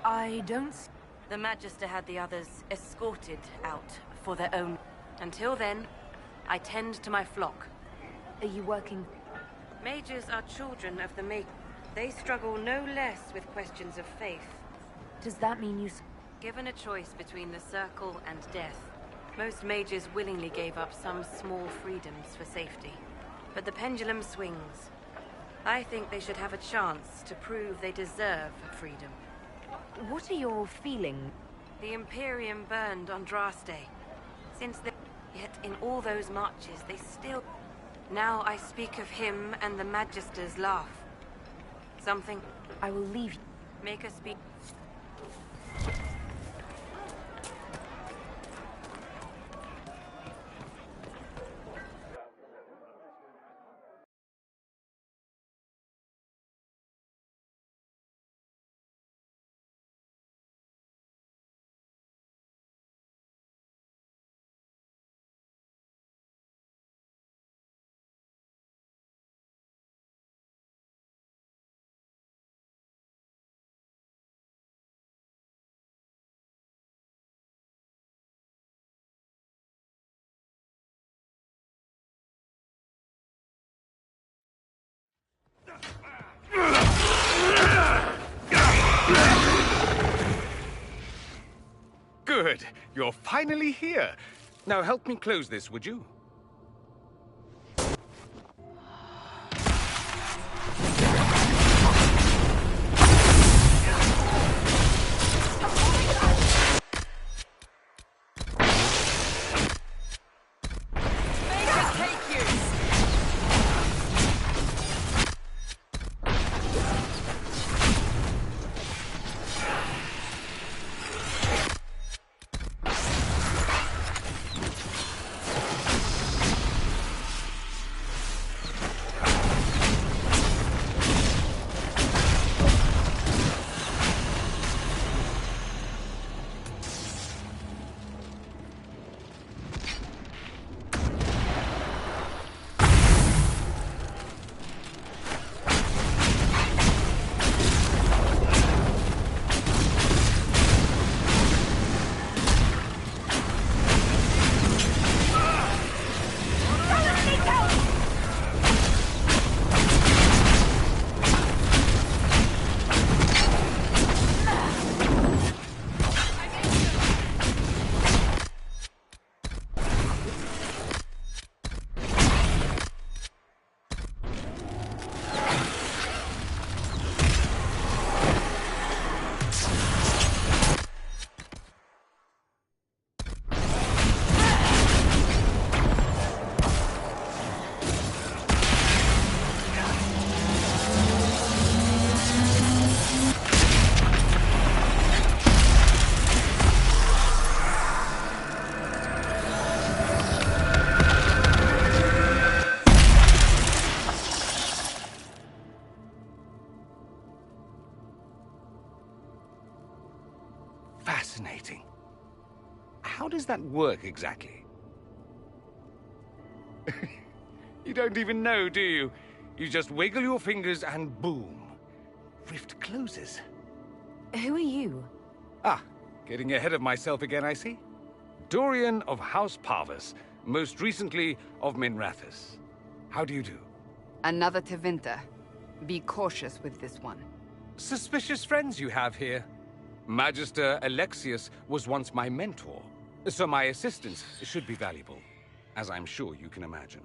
C: I don't...
F: The Magister had the others escorted out for their own... Until then, I tend to my flock.
C: Are you working?
F: Mages are children of the Make. They struggle no less with questions of faith.
C: Does that mean you...
F: Given a choice between the Circle and death, most mages willingly gave up some small freedoms for safety. But the pendulum swings. I think they should have a chance to prove they deserve freedom.
C: What are your feelings?
F: The Imperium burned Andraste. Since then, yet in all those marches, they still... Now I speak of him and the Magisters laugh. Something...
C: I will leave you.
F: Make us speak...
K: Good. You're finally here. Now help me close this, would you? Fascinating. How does that work exactly? You don't even know, do you? You just wiggle your fingers and boom. Rift closes.
C: Who are you?
K: Ah, getting ahead of myself again, I see. Dorian of House Parvus, most recently of Minrathous. How do you do?
E: Another Tevinter. Be cautious with this one.
K: Suspicious friends you have here. Magister Alexius was once my mentor, so my assistance should be valuable, as I'm sure you can imagine.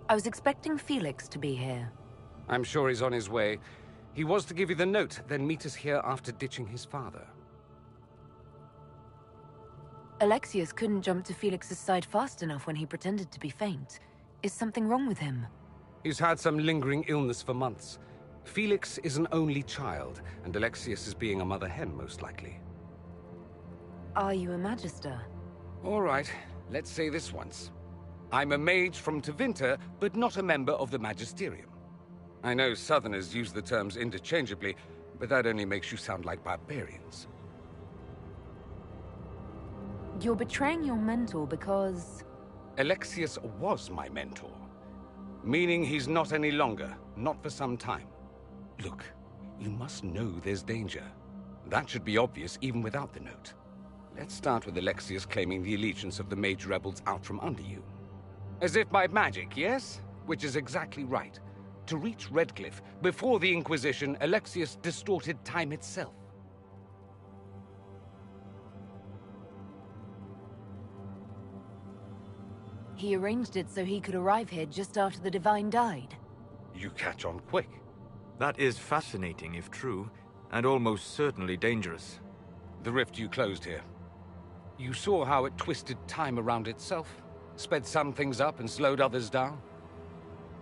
C: I was expecting Felix to be here.
K: I'm sure he's on his way. He was to give you the note, then meet us here after ditching his father.
C: Alexius couldn't jump to Felix's side fast enough when he pretended to be faint. Is something wrong with him?
K: He's had some lingering illness for months. Felix is an only child, and Alexius is being a mother hen, most likely.
C: Are you a Magister?
K: All right, let's say this once. I'm a mage from Tevinter, but not a member of the Magisterium. I know Southerners use the terms interchangeably, but that only makes you sound like barbarians.
C: You're betraying your mentor because...
K: Alexius was my mentor. Meaning he's not any longer, not for some time. Look, you must know there's danger. That should be obvious even without the note. Let's start with Alexius claiming the allegiance of the mage rebels out from under you. As if by magic, yes? Which is exactly right. To reach Redcliffe, before the Inquisition, Alexius distorted time itself.
C: He arranged it so he could arrive here just after the Divine died.
K: You catch on quick.
D: That is fascinating if true, and almost certainly dangerous.
K: The rift you closed here. You saw how it twisted time around itself, sped some things up and slowed others down.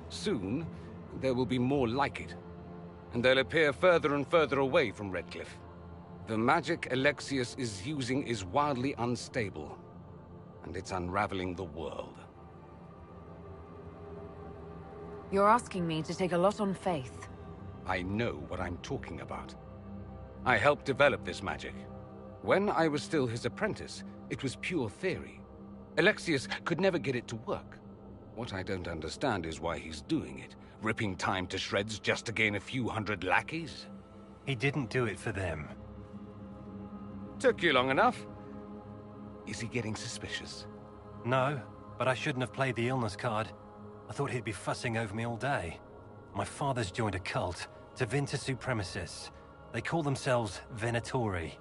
K: Soon, there will be more like it, and they'll appear further and further away from Redcliffe. The magic Alexius is using is wildly unstable, and it's unraveling the world.
C: You're asking me to take a lot on faith.
K: I know what I'm talking about. I helped develop this magic. When I was still his apprentice, it was pure theory. Alexius could never get it to work. What I don't understand is why he's doing it, ripping time to shreds just to gain a few hundred lackeys.
O: He didn't do it for them.
K: Took you long enough. Is he getting suspicious?
O: No, but I shouldn't have played the illness card. I thought he'd be fussing over me all day. My father's joined a cult, Tevinter Supremacists. They call themselves Venatori.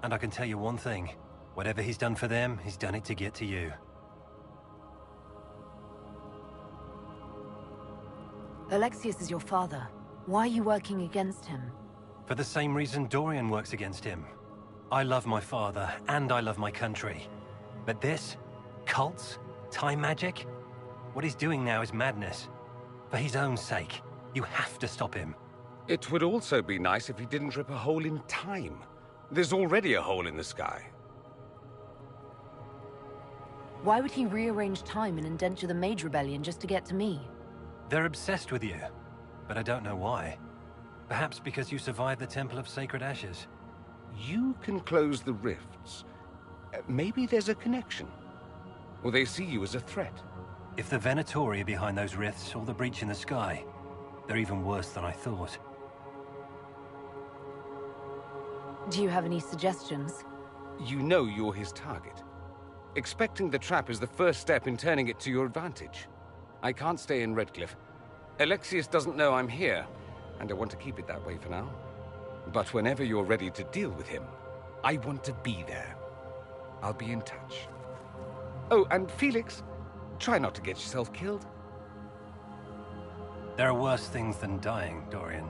O: And I can tell you one thing. Whatever he's done for them, he's done it to get to you.
C: Alexius is your father. Why are you working against him?
O: For the same reason Dorian works against him. I love my father, and I love my country. But this? Cults? Time magic? What he's doing now is madness. For his own sake, you have to stop him.
A: It would also be nice if he didn't rip a hole in time. There's already a hole in the sky.
C: Why would he rearrange time and indenture the Mage Rebellion just to get to me?
O: They're obsessed with you, but I don't know why. Perhaps because you survived the Temple of Sacred Ashes.
A: You can close the rifts. Maybe there's a connection. Or they see you as a threat.
O: If the Venatori are behind those rifts or the breach in the sky, they're even worse than I thought.
C: Do you have any suggestions?
A: You know you're his target. Expecting the trap is the first step in turning it to your advantage. I can't stay in Redcliffe. Alexius doesn't know I'm here, and I want to keep it that way for now. But whenever you're ready to deal with him, I want to be there. I'll be in touch. Oh, and Felix, try not to get yourself killed.
O: There are worse things than dying, Dorian.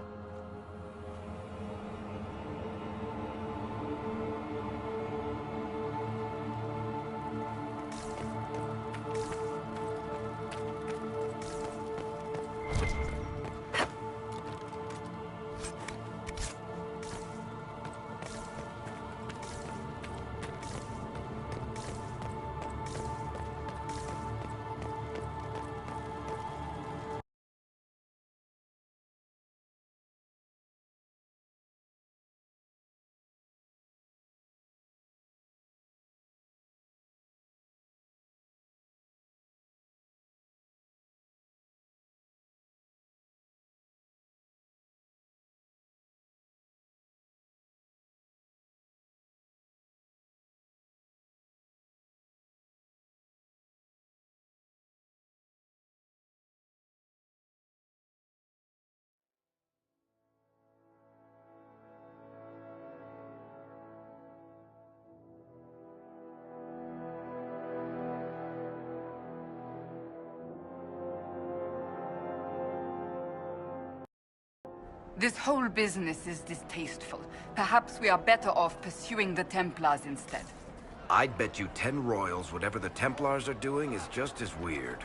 E: This whole business is distasteful. Perhaps we are better off pursuing the Templars instead.
Q: I'd bet you 10 royals whatever the Templars are doing is just as weird.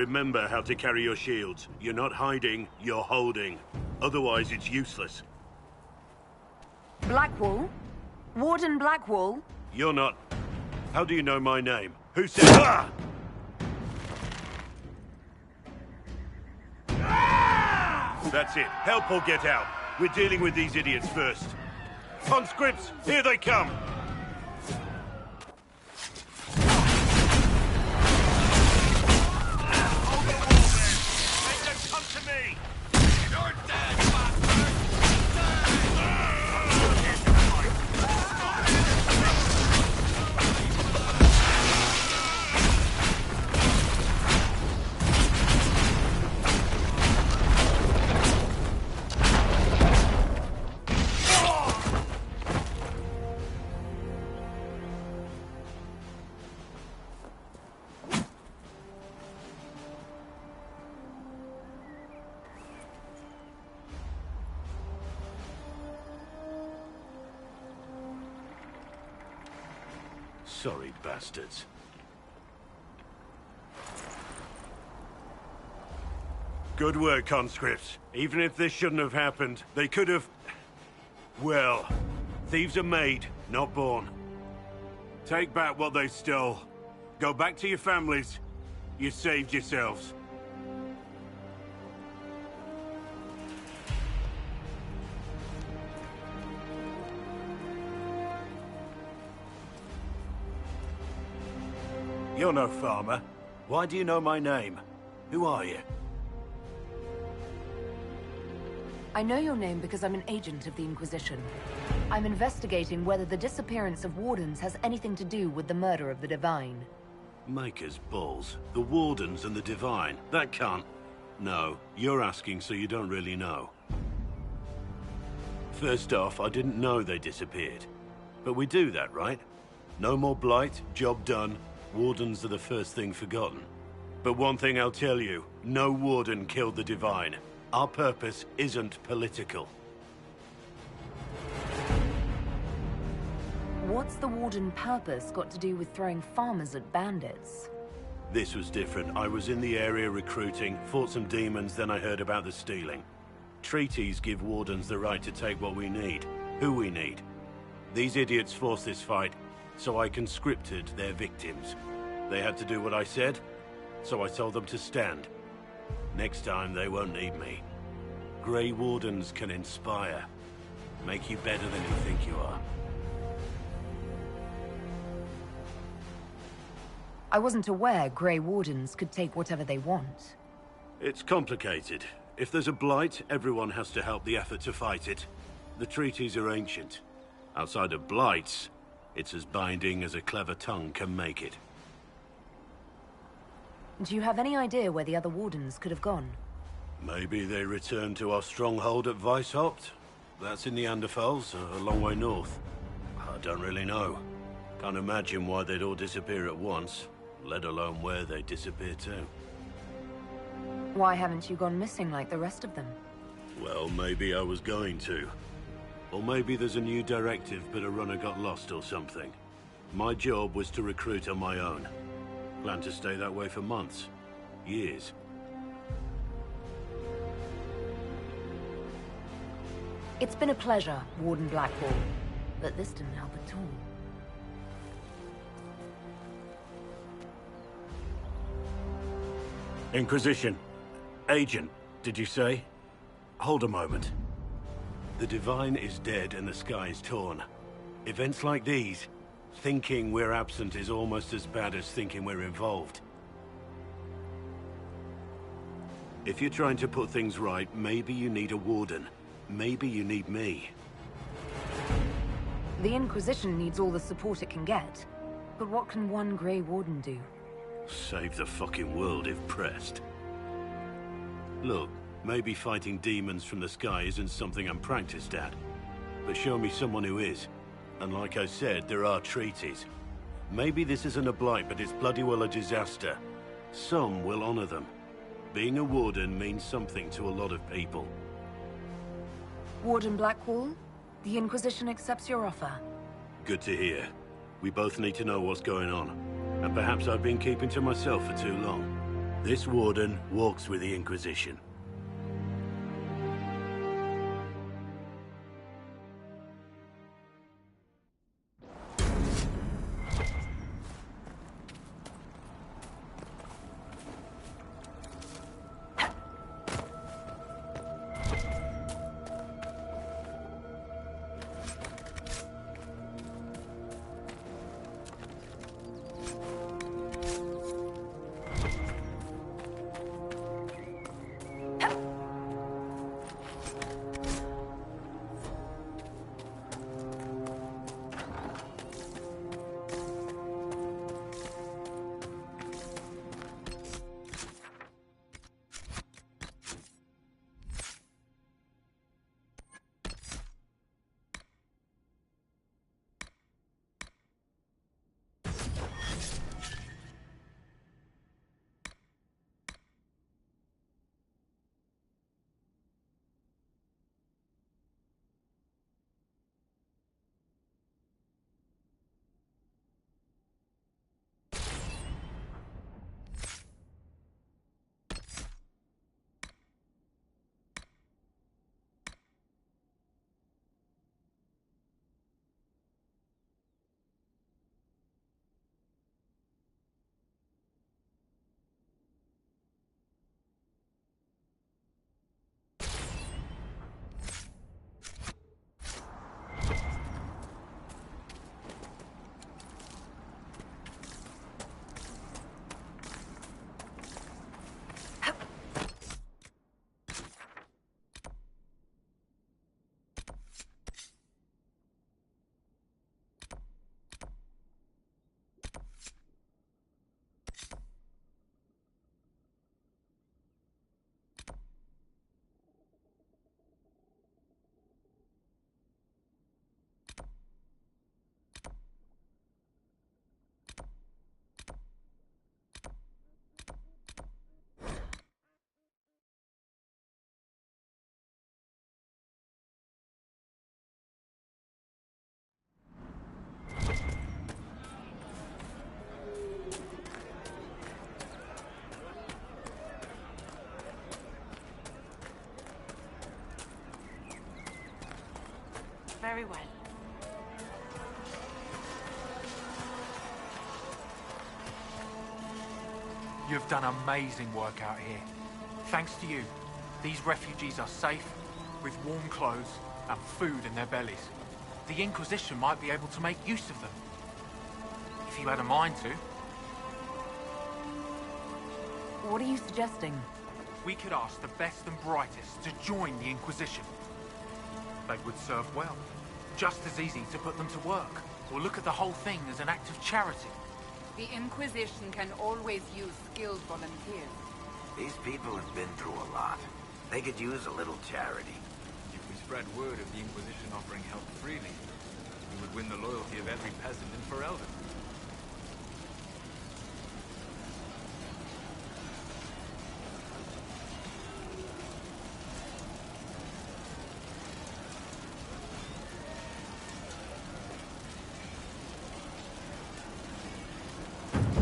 G: Remember how to carry your shields. You're not hiding, you're holding. Otherwise, it's useless.
B: Blackwall? Warden Blackwall?
G: You're not... How do you know my name? Who said... Ah! That's it. Help or get out. We're dealing with these idiots first. Conscripts, here they come! Sorry, bastards. Good work, conscripts. Even if this shouldn't have happened, they could have... Well, thieves are made, not born. Take back what they stole. Go back to your families. You saved yourselves. You're no farmer. Why do you know my name? Who are you?
B: I know your name because I'm an agent of the Inquisition. I'm investigating whether the disappearance of Wardens has anything to do with the murder of the Divine.
G: Maker's balls. The Wardens and the Divine. That can't... No, you're asking so you don't really know. First off, I didn't know they disappeared. But we do that, right? No more blight, job done. Wardens are the first thing forgotten. But one thing I'll tell you, no Warden killed the Divine. Our purpose isn't political.
B: What's the Warden purpose got to do with throwing farmers at bandits?
G: This was different. I was in the area recruiting, fought some demons, then I heard about the stealing. Treaties give Wardens the right to take what we need, who we need. These idiots forced this fight, so I conscripted their victims. They had to do what I said, so I told them to stand. Next time, they won't need me. Grey Wardens can inspire. Make you better than you think you are.
B: I wasn't aware Grey Wardens could take whatever they want.
G: It's complicated. If there's a blight, everyone has to help the effort to fight it. The treaties are ancient. Outside of blights, it's as binding as a clever tongue can make it.
B: Do you have any idea where the other Wardens could have gone?
G: Maybe they returned to our stronghold at Weishaupt? That's in the Anderfels, a long way north. I don't really know. Can't imagine why they'd all disappear at once, let alone where they disappear to.
B: Why haven't you gone missing like the rest of them?
G: Well, maybe I was going to. Or maybe there's a new directive, but a runner got lost or something. My job was to recruit on my own. Plan to stay that way for months. Years.
B: It's been a pleasure, Warden Blackwall. But this didn't help at all.
G: Inquisition. Agent, did you say? Hold a moment. The Divine is dead and the sky is torn. Events like these, thinking we're absent is almost as bad as thinking we're involved. If you're trying to put things right, maybe you need a Warden. Maybe you need me.
B: The Inquisition needs all the support it can get. But what can one Grey Warden do?
G: Save the fucking world if pressed. Look, maybe fighting demons from the sky isn't something I'm practiced at. But show me someone who is. And like I said, there are treaties. Maybe this isn't a blight, but it's bloody well a disaster. Some will honor them. Being a Warden means something to a lot of people.
B: Warden Blackwall, the Inquisition accepts your offer.
G: Good to hear. We both need to know what's going on. And perhaps I've been keeping to myself for too long. This warden walks with the Inquisition.
F: Very well.
J: You've done amazing work out here. Thanks to you, these refugees are safe, with warm clothes and food in their bellies. The Inquisition might be able to make use of them. If you had a mind to.
I: What are you suggesting?
J: We could ask the best and brightest to join the Inquisition. They would serve well. Just as easy to put them to work, or look at the whole thing as an act of charity.
E: The Inquisition can always use skilled volunteers.
Q: These people have been through a lot. They could use a little charity.
K: If we spread word of the Inquisition offering help freely, we would win the loyalty of every peasant in Ferelden.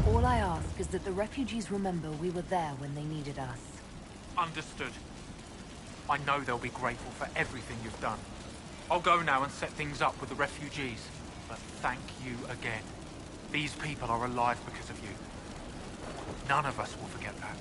I: All I ask is that the refugees remember we were there when they needed us.
J: Understood. I know they'll be grateful for everything you've done. I'll go now and set things up with the refugees. But thank you again. These people are alive because of you. None of us will forget that.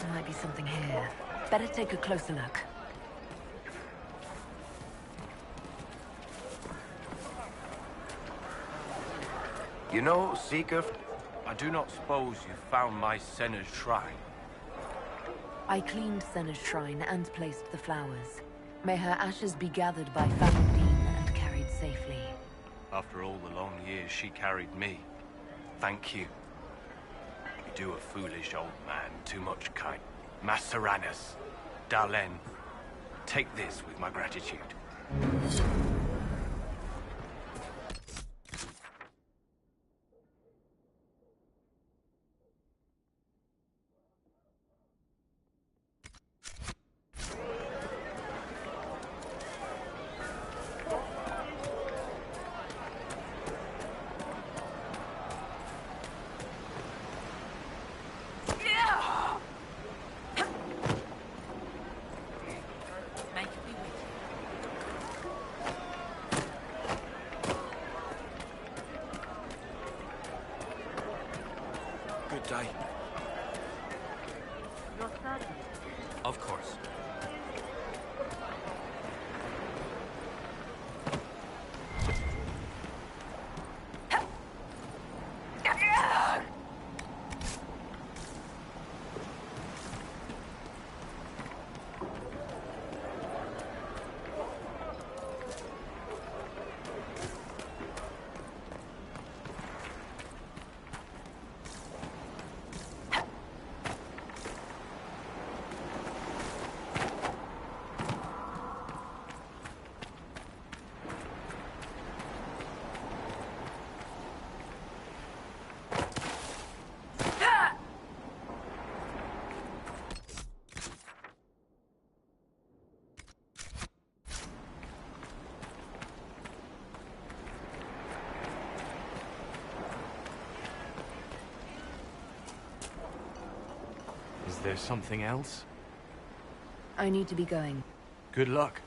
C: There might be something here. Better take a closer look.
M: You know, Seeker, I do not suppose you found my Senna's shrine.
C: I cleaned Senna's shrine and placed the flowers. May her ashes be gathered by Falundine and carried safely.
M: After all the long years she carried me, thank you. You do a foolish old man too much kind. Masteranus, Dalen, take this with my gratitude. Good day. Of course.
U: Is there something else?
C: I need to be going.
U: Good luck.